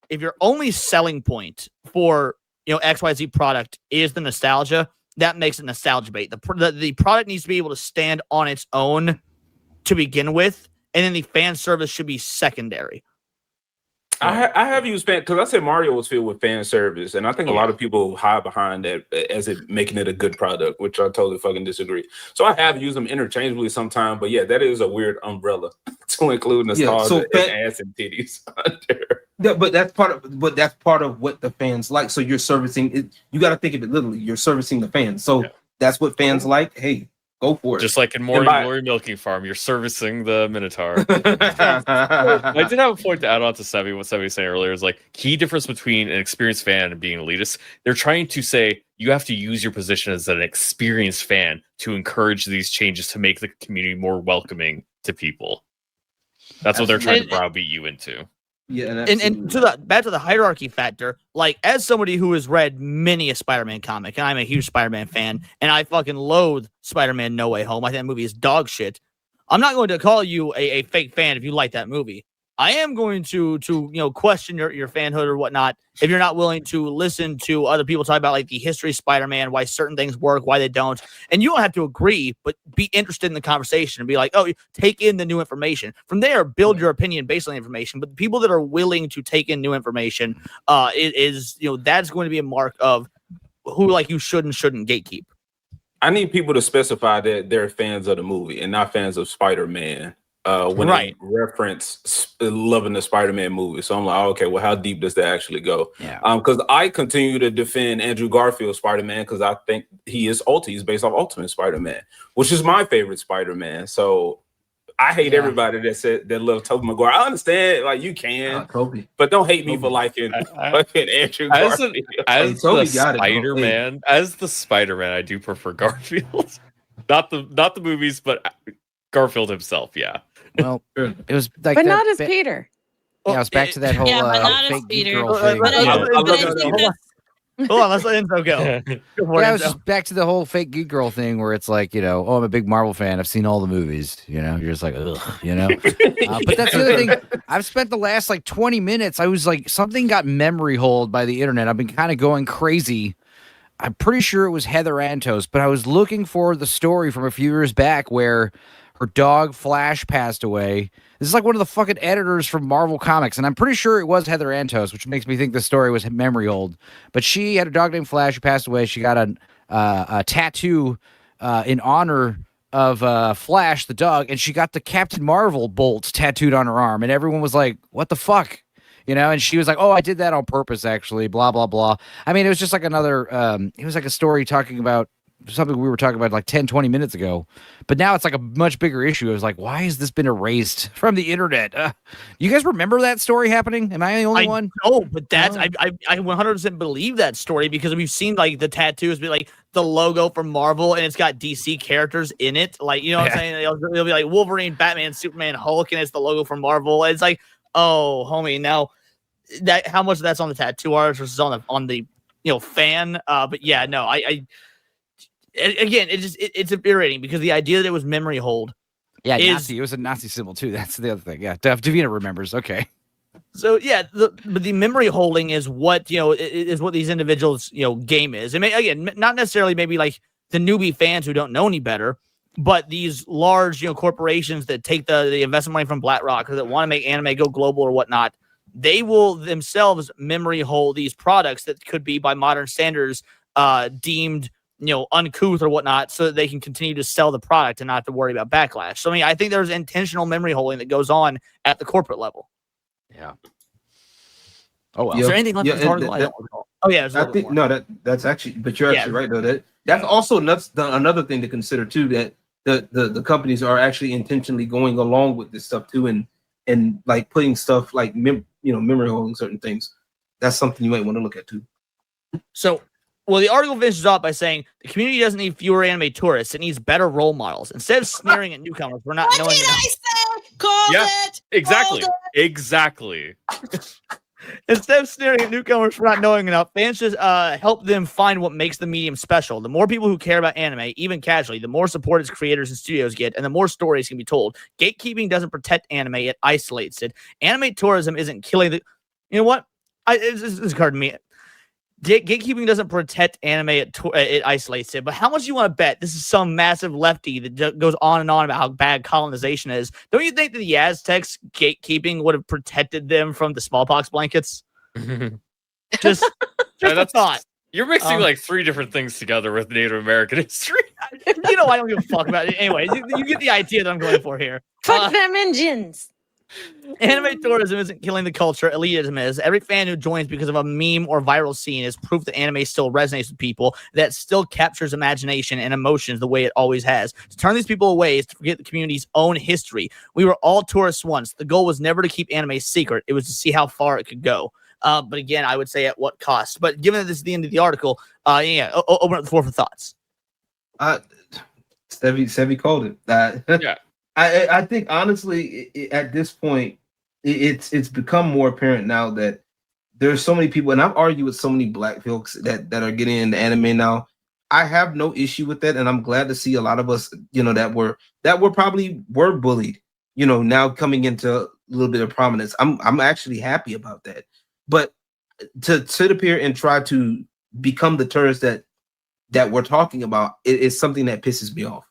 S1: only selling point for XYZ product is the nostalgia, that makes it nostalgia bait. The product needs to be able to stand on its own to begin with, and then the fan service should be secondary.
S8: I have used fan because I said Mario was filled with fan service, and I think a lot of people hide behind that as it making it a good product, which I totally fucking disagree. So I have used them interchangeably sometimes, but yeah, that is a weird umbrella to include nostalgia and ass and titties under.
S5: Yeah, but that's part of what the fans like. So you're servicing it. You got to think of it literally. You're servicing the fans. So that's what fans like. Hey, go for it.
S3: Just like in Morning Glory Milking Farm, you're servicing the Minotaur. I did have a point to add on to Sebi. What Sebi was saying earlier is like key difference between an experienced fan and being an elitist. They're trying to say you have to use your position as an experienced fan to encourage these changes to make the community more welcoming to people. That's what they're trying to browbeat you into.
S5: Yeah,
S1: and back to the hierarchy factor, like as somebody who has read many a Spider-Man comic, and I'm a huge Spider-Man fan, and I fucking loathe Spider-Man No Way Home. I think that movie is dog shit. I'm not going to call you a fake fan if you like that movie. I am going to question your fanhood or whatnot if you're not willing to listen to other people talk about like the history of Spider-Man, why certain things work, why they don't. And you don't have to agree, but be interested in the conversation and be like, oh, take in the new information. From there, build your opinion based on the information. But the people that are willing to take in new information that's going to be a mark of who like you should and shouldn't gatekeep.
S8: I need people to specify that they're fans of the movie and not fans of Spider-Man. When they reference loving the Spider-Man movie. So I'm like, okay, well, how deep does that actually go?
S4: Yeah.
S8: Because I continue to defend Andrew Garfield Spider-Man because I think he's based off Ultimate Spider-Man, which is my favorite Spider-Man. So I hate everybody that loves Tobey Maguire. I understand, like you can, but don't hate me for liking fucking Andrew Garfield.
S3: As the Spider-Man, I do prefer Garfield. Not the movies, but Garfield himself, yeah.
S4: Well, it was like,
S2: but not as Peter.
S4: Yeah, it was back to that whole fake geek girl thing.
S1: Hold on, let's let Enzo go.
S4: Yeah, it was just back to the whole fake geek girl thing where it's like, oh, I'm a big Marvel fan. I've seen all the movies. You're just like, ugh, But that's the other thing. I've spent the last like 20 minutes. I was like, something got memory holed by the internet. I've been kind of going crazy. I'm pretty sure it was Heather Antos, but I was looking for the story from a few years back where her dog Flash passed away. This is like one of the fucking editors from Marvel Comics, and I'm pretty sure it was Heather Antos, which makes me think the story was memory old. But she had a dog named Flash who passed away. She got a tattoo in honor of Flash, the dog, and she got the Captain Marvel bolts tattooed on her arm, and everyone was like, what the fuck? you know, and she was like, "Oh, I did that on purpose, actually." Blah blah blah. I mean, it was just like another. It was like a story talking about something we were talking about like 10, 20 minutes ago, but now it's like a much bigger issue. It was like, why has this been erased from the internet? You guys remember that story happening? Am I the only one?
S1: No, but that's
S4: No.
S1: I 100% believe that story because we've seen like the tattoos be like the logo from Marvel and it's got DC characters in it. Like, you know what I'm saying? It'll be like Wolverine, Batman, Superman, Hulk, and it's the logo from Marvel. It's like, oh, homie, now that how much of that's on the tattoo artist versus on the fan. But yeah, no, again, it's infuriating because the idea that it was memory hold.
S4: Yeah, Nazi. It was a Nazi symbol too. That's the other thing. Yeah, Davina remembers. Okay.
S1: So yeah, but the memory holding is what is what these individuals game is. And again, not necessarily maybe like the newbie fans who don't know any better, but these large corporations that take the investment money from BlackRock or that want to make anime go global or whatnot. They will themselves memory hold these products that could be by modern standards deemed uncouth or whatnot, so that they can continue to sell the product and not have to worry about backlash. So I mean, I think there's intentional memory holding that goes on at the corporate level.
S4: Yeah. Oh well.
S1: Is there anything left in this article? I don't recall. Oh yeah,
S5: I think that's actually, but you're actually right though. That's also another thing to consider too. That the companies are actually intentionally going along with this stuff too, and like putting stuff like memory holding certain things. That's something you might want to look at too.
S1: So. Well, the article finishes off by saying the community doesn't need fewer anime tourists; it needs better role models. Instead of sneering at newcomers for not knowing.
S7: What did I say? Called it.
S3: Exactly.
S7: Called it.
S3: Exactly.
S1: Instead of sneering at newcomers for not knowing enough, fans just help them find what makes the medium special. The more people who care about anime, even casually, the more support its creators and studios get, and the more stories can be told. Gatekeeping doesn't protect anime; it isolates it. Anime tourism isn't killing the. You know what? This occurred to me. Gatekeeping doesn't protect anime, it isolates it. But how much do you want to bet this is some massive lefty that goes on and on about how bad colonization is? Don't you think that the Aztecs gatekeeping would have protected them from the smallpox blankets? just a thought.
S3: You're mixing like three different things together with Native American history.
S1: I don't give a fuck about it. Anyway, you get the idea that I'm going for here.
S2: Fuck them engines.
S1: Anime tourism isn't killing the culture. Elitism is. Every fan who joins because of a meme or viral scene is proof that anime still resonates with people, that still captures imagination and emotions the way it always has. To turn these people away is to forget the community's own history. We were all tourists once. The goal was never to keep anime secret. It was to see how far it could go. But again, I would say at what cost. But given that this is the end of the article, open up the floor for thoughts.
S5: Sevi called it.
S3: Yeah.
S5: I think honestly, at this point, it's become more apparent now that there's so many people, and I've argued with so many black folks that are getting into anime now. I have no issue with that, and I'm glad to see a lot of us, that were probably bullied, now coming into a little bit of prominence. I'm actually happy about that. But to sit up here and try to become the tourist that we're talking about, it is something that pisses me off.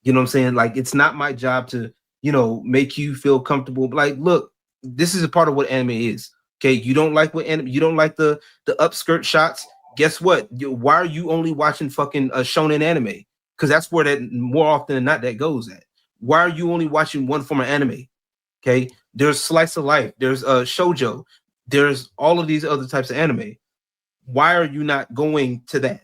S5: You know what I'm saying? Like, it's not my job to, make you feel comfortable. Like, look, this is a part of what anime is. Okay, you don't like you don't like the upskirt shots. Guess what? Why are you only watching fucking shonen anime? Because that's where that more often than not that goes at. Why are you only watching one form of anime? Okay, there's slice of life. There's shoujo. There's all of these other types of anime. Why are you not going to that?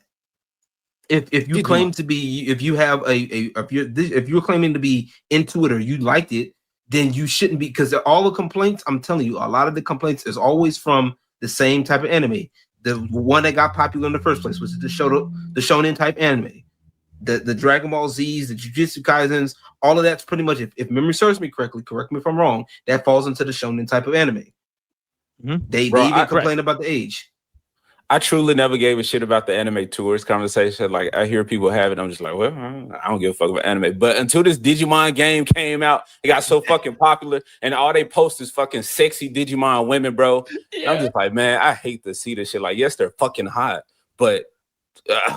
S5: If you claim to be, if you have if you're claiming to be into it or you liked it, then you shouldn't be, because all the complaints, I'm telling you, a lot of the complaints is always from the same type of anime. The one that got popular in the first place was the shonen type anime. The Dragon Ball Z's, the Jujutsu Kaisens, all of that's pretty much, if memory serves me correctly, correct me if I'm wrong, that falls into the shonen type of anime.
S1: Mm-hmm.
S5: They even complain about the age.
S8: I truly never gave a shit about the anime tours conversation. Like, I hear people have it, I'm just like, well, I don't give a fuck about anime. But until this Digimon game came out, it got so fucking popular, and all they post is fucking sexy Digimon women, bro. Yeah. I'm just like, man, I hate to see this shit. Like, yes, they're fucking hot, but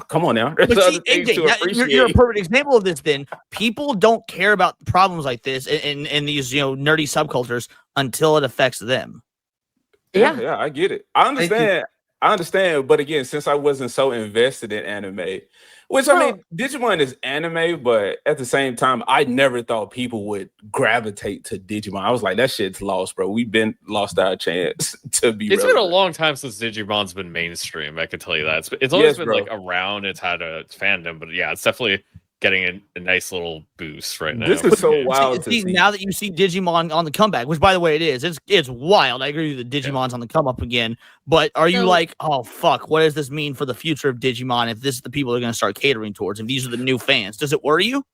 S8: come on now.
S1: But see, AJ, you're a perfect example of this. Then people don't care about problems like this in these nerdy subcultures until it affects them.
S8: Yeah, I get it. I understand. I understand, but again, since I wasn't so invested in anime, which I mean, Digimon is anime, but at the same time, I never thought people would gravitate to Digimon. I was like, that shit's lost, bro. We've been lost our chance to be.
S3: It's
S8: relevant.
S3: been a long time since Digimon's been mainstream. I can tell you that. It's always been like around. It's had a fandom, but yeah, it's definitely getting a nice little boost right now.
S8: This is so wild to see.
S1: Now that you see Digimon on the comeback, which by the way it is, it's wild. I agree with you, the Digimon's on the come up again. But are you like, oh fuck, what does this mean for the future of Digimon if this is the people they're going to start catering towards, and these are the new fans? Does it worry you?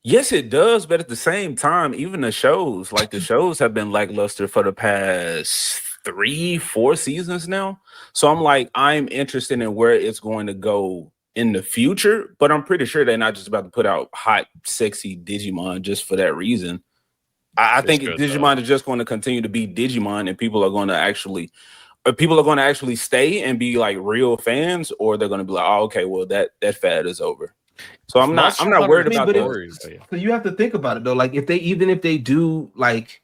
S8: Yes, it does, but at the same time, even the shows have been lackluster for the past 3-4 seasons now. So I'm like, I'm interested in where it's going to go in the future, but I'm pretty sure they're not just about to put out hot, sexy Digimon just for that reason. I think Digimon is just going to continue to be Digimon, and people are going to actually stay and be like real fans, or they're going to be like, oh, okay, well that fad is over. So I'm not worried about that.
S5: So you have to think about it though. Like if they do like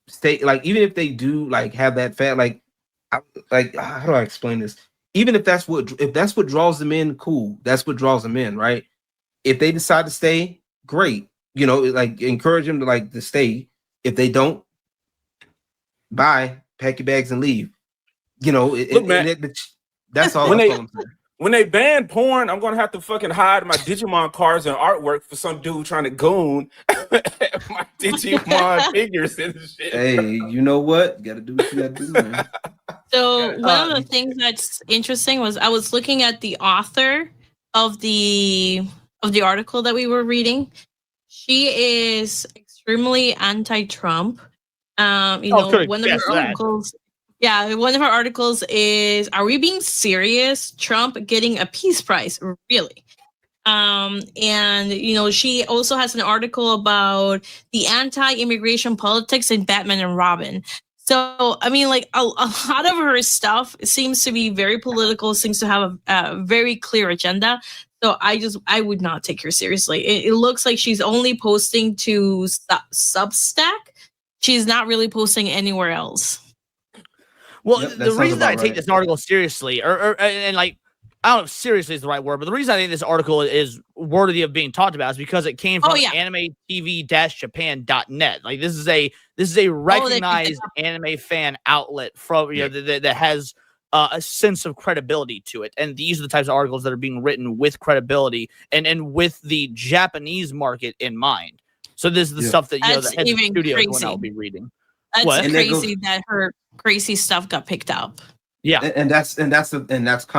S5: stay, like even if they do like have that fad, like how do I explain this? Even if that's what draws them in, cool. That's what draws them in, right? If they decide to stay, great. You know, like encourage them to stay. If they don't, bye, pack your bags and leave. You know, that's all.
S8: When they ban porn, I'm gonna have to fucking hide my Digimon cards and artwork for some dude trying to goon my Digimon figures and shit.
S5: Hey, you know what? You gotta do what you gotta do, man.
S7: So one of the things that's interesting was I was looking at the author of the article that we were reading. She is extremely anti-Trump. One of her articles. Yeah, one of her articles is, "Are we being serious? Trump getting a peace prize, really?" And she also has an article about the anti-immigration politics in Batman and Robin. So, I mean, like a lot of her stuff seems to be very political, seems to have a very clear agenda. So I would not take her seriously. It looks like she's only posting to Substack. She's not really posting anywhere else.
S1: Well, the reason that I take this article seriously, and like, I don't know if seriously is the right word, but the reason I think this article is worthy of being talked about is because it came from AnimeTV-Japan.net. Like this is a recognized anime fan outlet from that has a sense of credibility to it, and these are the types of articles that are being written with credibility and with the Japanese market in mind. So this is the stuff that the heads of studio will be reading.
S7: That's crazy that her crazy stuff got picked up.
S5: Yeah, and that's kind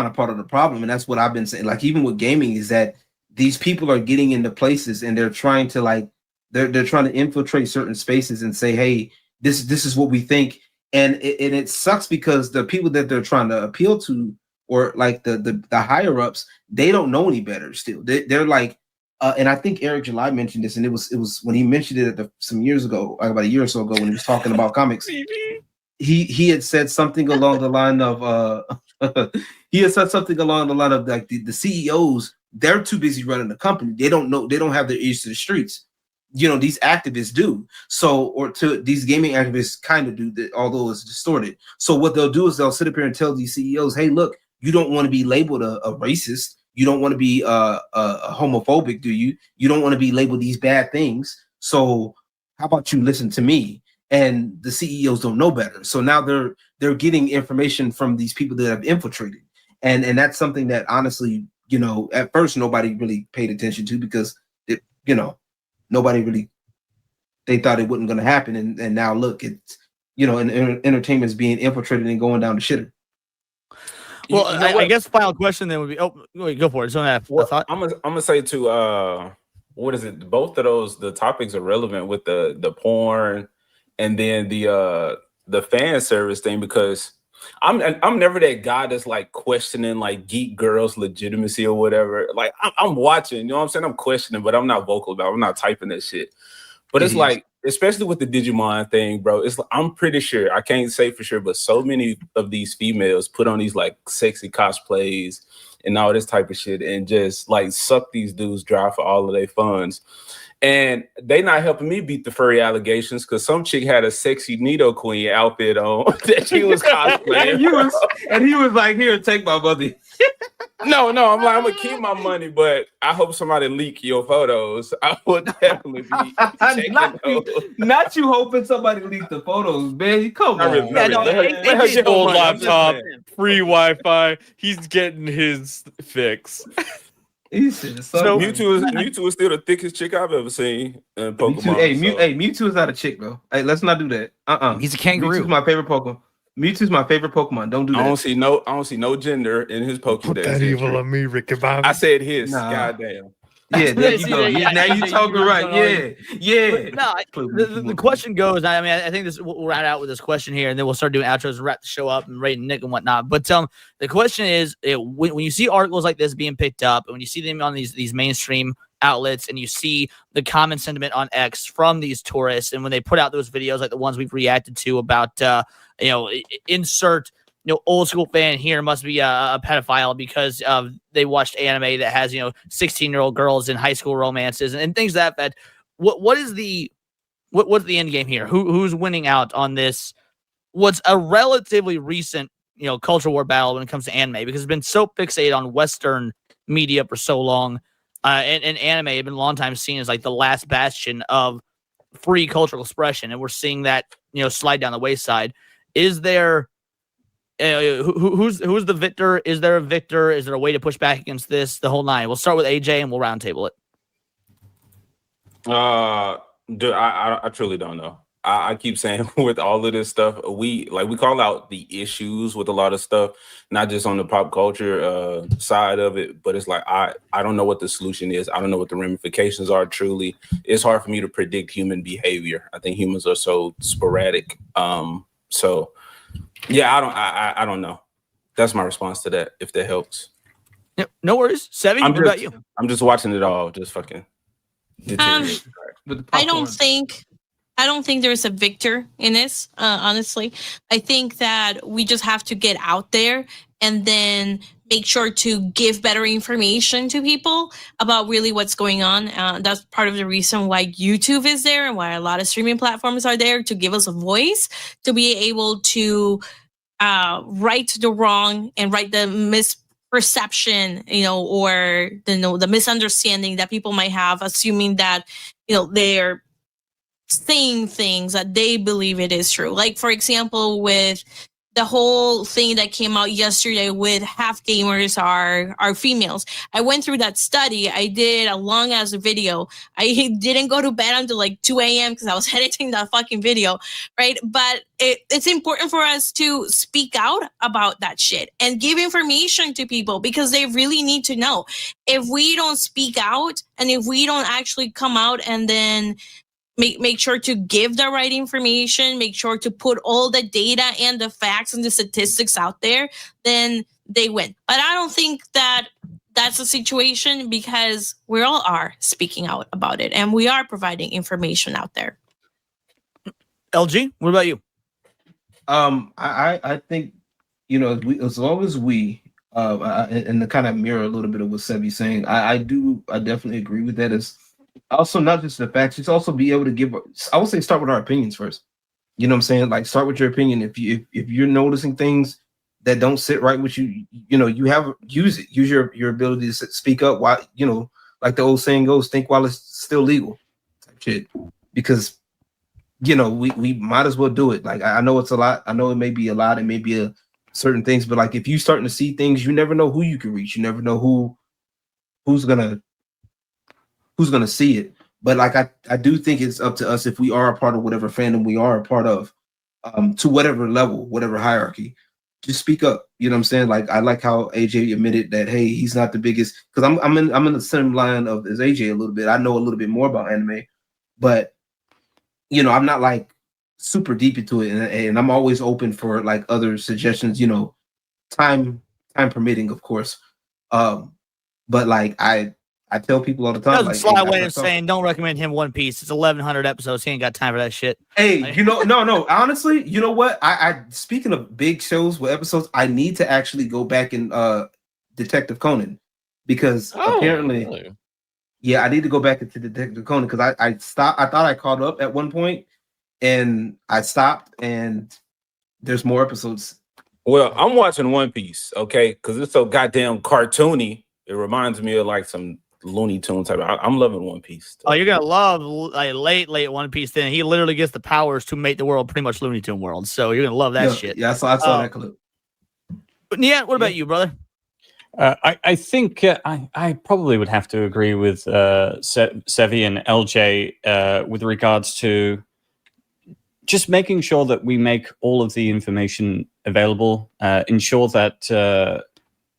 S5: of part of the problem, and that's what I've been saying. Like even with gaming, is that these people are getting into places and they're trying to they're trying to infiltrate certain spaces and say, hey, this is what we think, and it sucks because the people that they're trying to appeal to, or like the higher ups, they don't know any better. Still, they're like. And I think Eric July mentioned this, and it was when he mentioned it some years ago, about a year or so ago, when he was talking about comics. He had said something along the line of like the CEOs, they're too busy running the company. They don't have their ears to the streets. These activists do. These gaming activists kind of do that, although it's distorted. So what they'll do is they'll sit up here and tell these CEOs, hey, look, you don't want to be labeled a racist. You don't want to be homophobic, do you? You don't want to be labeled these bad things. So how about you listen to me? And the CEOs don't know better. So now they're getting information from these people that have infiltrated. And that's something that honestly, at first nobody really paid attention to because nobody really, they thought it wasn't going to happen. And now look, it's, entertainment's being infiltrated and going down the shitter.
S1: Well, I guess final question then would be, go for it. So I'm
S8: gonna say to what is it? Both of the topics are relevant with the porn and then the fan service thing, because I'm never that guy that's like questioning like geek girls' legitimacy or whatever. Like I'm watching, you know what I'm saying? I'm questioning, but I'm not vocal about it. I'm not typing that shit. But it's like, especially with the Digimon thing, bro, it's like, I'm pretty sure, I can't say for sure, but so many of these females put on these like sexy cosplays and all this type of shit and just like suck these dudes dry for all of their funds. And they not helping me beat the furry allegations because some chick had a sexy Nido Queen outfit on that she was cosplaying.
S5: and he was like, "Here, take my money."
S8: No, I'm like, I'm gonna keep my money, but I hope somebody leak your photos. I would definitely be taking
S5: not you hoping somebody leaked the photos, man. Come on.
S8: Really,
S3: Let his old laptop, free Wi-Fi. He's getting his fix.
S8: Mewtwo is still the thickest chick I've ever seen in Pokemon.
S5: Mewtwo is not a chick though. Hey, let's not do that.
S4: He's a kangaroo.
S5: Mewtwo's my favorite Pokemon. Mewtwo's my favorite Pokemon. Don't do that.
S8: I don't see no gender in his Pokédex.
S10: Put that evil on me, Ricky Bobby.
S8: I said his. Goddamn.
S5: Yeah, there you go. Now you talking right. Yeah.
S1: The question goes. I mean, I think we'll round out with this question here, and then we'll start doing outros and wrap the show up and rating Nick and whatnot. But the question is, when you see articles like this being picked up, and when you see them on these mainstream outlets, and you see the common sentiment on X from these tourists, and when they put out those videos like the ones we've reacted to about insert old school fan here must be a pedophile because they watched anime that has 16-year-old girls in high school romances and things like that. What's the end game here? Who's winning out on this? What's a relatively recent culture war battle when it comes to anime, because it's been so fixated on Western media for so long, and anime had been a long time seen as like the last bastion of free cultural expression, and we're seeing that slide down the wayside. Is there who's the victor? Is there a victor? Is there a way to push back against this? The whole nine. We'll start with AJ and we'll roundtable it.
S8: Dude, I truly don't know. I keep saying with all of this stuff, we call out the issues with a lot of stuff, not just on the pop culture side of it, but it's like I don't know what the solution is. I don't know what the ramifications are. Truly, it's hard for me to predict human behavior. I think humans are so sporadic. So yeah, I don't know. That's my response to that. If that helps.
S1: Yep, no worries. Sevi, what about you?
S8: I'm just watching it all. Just fucking.
S7: I don't think there's a victor in this, honestly. I think that we just have to get out there and then make sure to give better information to people about really what's going on. That's part of the reason why YouTube is there and why a lot of streaming platforms are there, to give us a voice, to be able to right the wrong and right the misperception, or the misunderstanding that people might have, assuming that, they're saying things that they believe it is true. Like, for example, with the whole thing that came out yesterday with half gamers are females. I went through that study. I did a long ass video. I didn't go to bed until like 2 a.m. because I was editing that fucking video, right? But it's important for us to speak out about that shit and give information to people because they really need to know. If we don't speak out and if we don't actually come out and then make sure to give the right information, make sure to put all the data and the facts and the statistics out there, then they win. But I don't think that that's a situation because we all are speaking out about it and we are providing information out there.
S1: LG, what about you?
S5: I think, as long as we, and to kind of mirror a little bit of what Sebi's saying, I definitely agree with that. Is also not just the facts, just also be able to give. I would say start with our opinions first. You know what I'm saying? Like, start with your opinion. If you're noticing things that don't sit right with you, use it. Use your ability to speak up. While like the old saying goes, think while it's still legal. Type shit. Because we might as well do it. Like, I know it's a lot. I know it may be a lot. It may be certain things, but like if you starting to see things, you never know who you can reach. You never know who's gonna see it. But like I do think it's up to us, if we are a part of whatever fandom we are a part of, to whatever level, whatever hierarchy, just speak up. You know what I'm saying? Like, I like how AJ admitted that, hey, he's not the biggest, because I'm in the same line of as AJ a little bit. I know a little bit more about anime, but I'm not like super deep into it, and I'm always open for like other suggestions, time permitting, of course. But like I tell people all the time,
S1: like, sly way of saying don't recommend him One Piece. It's 1,100 episodes. He ain't got time for that shit.
S5: Hey, no. Honestly, you know what? I speaking of big shows with episodes, I need to actually go back and Detective Conan, because apparently, Yeah, I need to go back into Detective Conan because I stopped. I thought I caught up at one point, and I stopped. And there's more episodes.
S8: Well, I'm watching One Piece, okay, because it's so goddamn cartoony. It reminds me of like some Looney Tune type. I'm loving One Piece.
S1: Oh, you're gonna love like late One Piece. Then he literally gets the powers to make the world pretty much Looney Tune world. So you're gonna love that shit.
S5: Yeah, I saw that clip.
S1: But yeah, what about you, brother?
S6: I think I probably would have to agree with Sevi and LJ with regards to just making sure that we make all of the information available, ensure that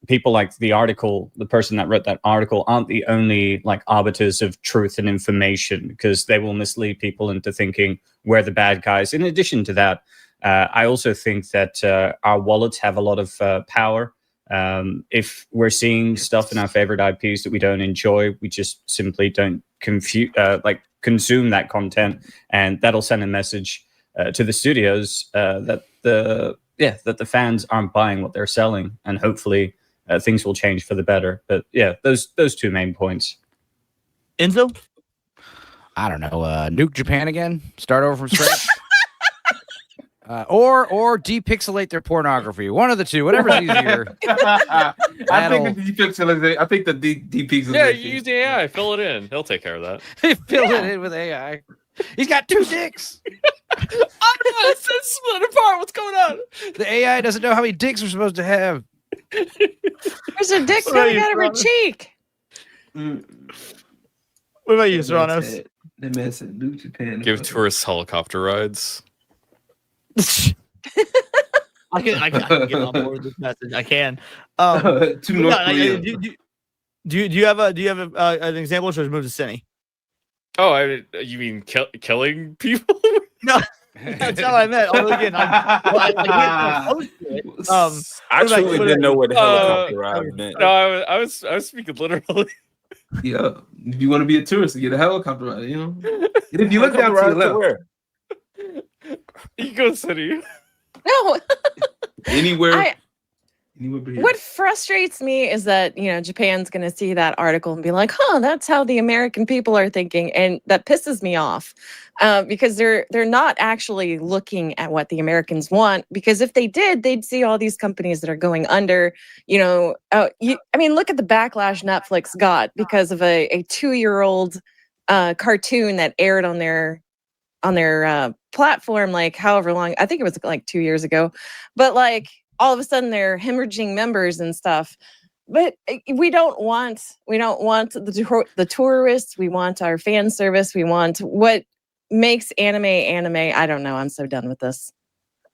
S6: people like the person that wrote that article aren't the only like arbiters of truth and information, because they will mislead people into thinking we're the bad guys. In addition to that, I also think that our wallets have a lot of power. If we're seeing stuff in our favorite IPs that we don't enjoy, we just simply don't consume that content, and that'll send a message to the studios that the fans aren't buying what they're selling, and hopefully things will change for the better. But yeah, those two main points.
S1: Enzo?
S4: I don't know. Nuke Japan again? Start over from scratch? Or depixelate their pornography. One of the two, whatever's easier.
S5: I think the depixelation. I think the depixelation.
S3: Yeah, you use the AI. Fill it in. He'll take care of that.
S4: Fill it in with AI. He's got 2 dicks.
S1: I'm not split apart. What's going on?
S4: The AI doesn't know how many dicks we're supposed to have.
S2: There's a dick coming out of her cheek.
S1: What about you, Serranos?
S5: The man said Nuke Japan.
S3: Give tourists helicopter rides.
S1: I can get on board with this message. I can.
S5: To North Korea.
S1: Do you have an example, or should I move to Cinny?
S3: Oh, you mean killing people?
S1: No, that's how I meant. Although again, I
S8: truly didn't know what the helicopter ride meant.
S3: No, I was speaking literally.
S5: Yeah, if you want to be a tourist, you get a helicopter ride. You know, and if you look down to your left,
S3: you go city.
S2: No.
S5: Anywhere.
S2: What frustrates me is that, Japan's going to see that article and be like, that's how the American people are thinking. And that pisses me off because they're not actually looking at what the Americans want. Because if they did, they'd see all these companies that are going under, look at the backlash Netflix got because of a 2-year-old cartoon that aired on their platform, like however long, I think it was like 2 years ago, but like all of a sudden they're hemorrhaging members and stuff. But we don't want the tourists. We want our fan service. We want what makes anime. I don't know. I'm so done with this.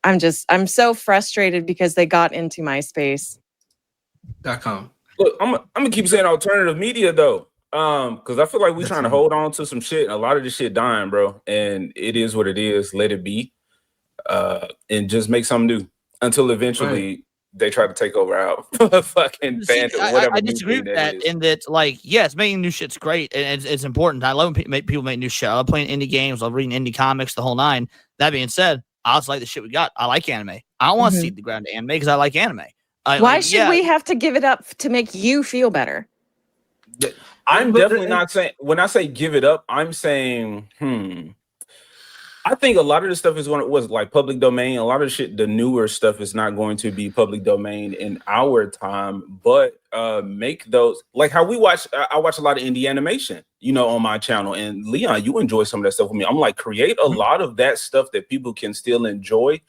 S2: I'm so frustrated because they got into MySpace.com.
S8: Look, I'm gonna keep saying alternative media though. Because I feel like we're trying to hold on to some shit. A lot of this shit dying, bro. And it is what it is. Let it be. And just make something new until eventually they try to take over our fucking fandom. Whatever.
S1: I disagree with that in that, like, yes, making new shit's great and it's important. I love when people make new shit. I love playing indie games. I love reading indie comics, the whole nine. That being said, I also like the shit we got. I like anime. I don't want to seed the ground to anime because I like anime.
S2: Why should we have to give it up to make you feel better?
S8: I'm definitely not saying, when I say give it up, I'm saying, I think a lot of the stuff is was like public domain. A lot of the shit, the newer stuff is not going to be public domain in our time, but make those, like how we watch, I watch a lot of indie animation, on my channel. And Leon, you enjoy some of that stuff with me. I'm like, create a lot of that stuff that people can still enjoy.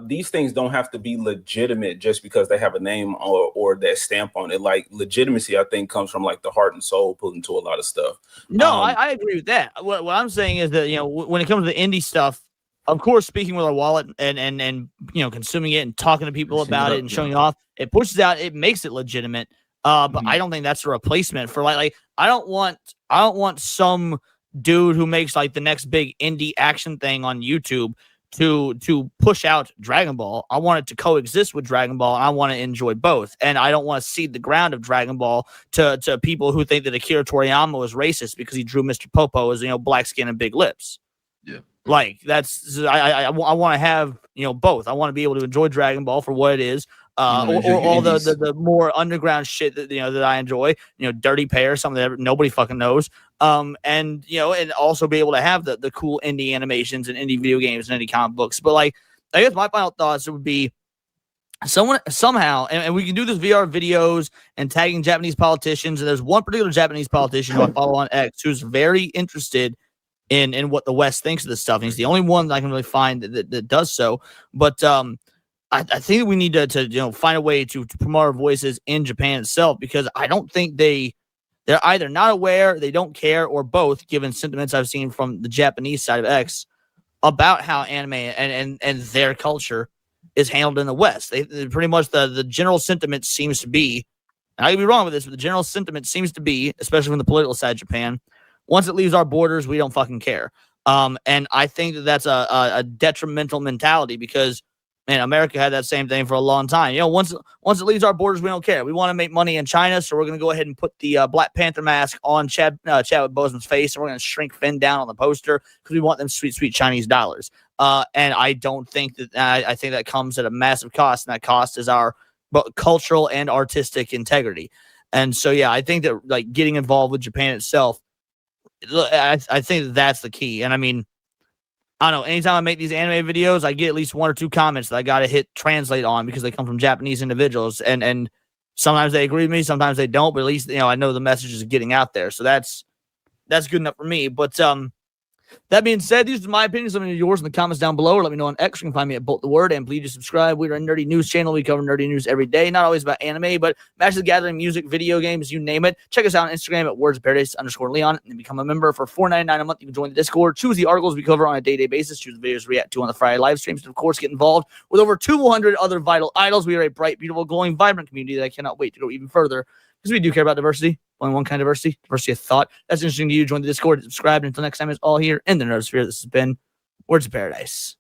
S8: These things don't have to be legitimate just because they have a name or that stamp on it. Like legitimacy, I think, comes from like the heart and soul put into a lot of stuff.
S1: No, I agree with that. What I'm saying is that, when it comes to the indie stuff, of course, speaking with our wallet and consuming it and talking to people about it and showing it off, it pushes out, it makes it legitimate. But I don't think that's a replacement for like I don't want some dude who makes like the next big indie action thing on YouTube to push out Dragon Ball. I want it to coexist with Dragon Ball, and I want to enjoy both. And I don't want to cede the ground of Dragon Ball to people who think that Akira Toriyama is racist because he drew Mr. Popo as black skin and big lips.
S5: Yeah,
S1: like that's I want to have both. I want to be able to enjoy Dragon Ball for what it is.
S5: You're
S1: all the,
S5: indies.
S1: the more underground shit that that I enjoy. Dirty Pair, something that nobody fucking knows. And and also be able to have the cool indie animations and indie video games and indie comic books. But like, I guess my final thoughts would be somehow, and we can do this VR videos and tagging Japanese politicians. And there's one particular Japanese politician who I follow on X who's very interested in what the West thinks of this stuff. And he's the only one that I can really find that does so. But I think we need to find a way to promote our voices in Japan itself, because I don't think they're either not aware, they don't care, or both, given sentiments I've seen from the Japanese side of X about how anime and their culture is handled in the West. They pretty much the general sentiment seems to be, and I could be wrong with this, but the general sentiment seems to be, especially from the political side of Japan, once it leaves our borders, we don't fucking care. And I think that's a detrimental mentality, because man, America had that same thing for a long time. Once it leaves our borders, we don't care. We want to make money in China, so we're going to go ahead and put the Black Panther mask on Chadwick Boseman's face, and we're going to shrink Finn down on the poster because we want them sweet, sweet Chinese dollars. And I don't think that. I think that comes at a massive cost, and that cost is our cultural and artistic integrity. And so, yeah, I think that like getting involved with Japan itself, I think that's the key. And I mean, I don't know, anytime I make these anime videos, I get at least one or two comments that I got to hit translate on, because they come from Japanese individuals, and sometimes they agree with me, sometimes they don't, but at least I know the message is getting out there. So that's good enough for me. But that being said, these are my opinions. Let me know yours in the comments down below, or let me know on X. You can find me at Bolt the Word, and please do subscribe. We're a nerdy news channel. We cover nerdy news every day, not always about anime, but Magic the Gathering, music, video games, you name it. Check us out on Instagram at wordsparadise_Leon, and become a member for $4.99 a month. You can join the Discord, choose the articles we cover on a day-to-day basis, choose the videos we react to on the Friday live streams, and of course, get involved with over 200 other vital idols. We are a bright, beautiful, glowing, vibrant community that I cannot wait to go even further, because we do care about diversity. Only one kind of diversity of thought. That's interesting to you. Join the Discord, subscribe, and until next time, it's all here in the Nerdosphere. This has been Words of Paradise.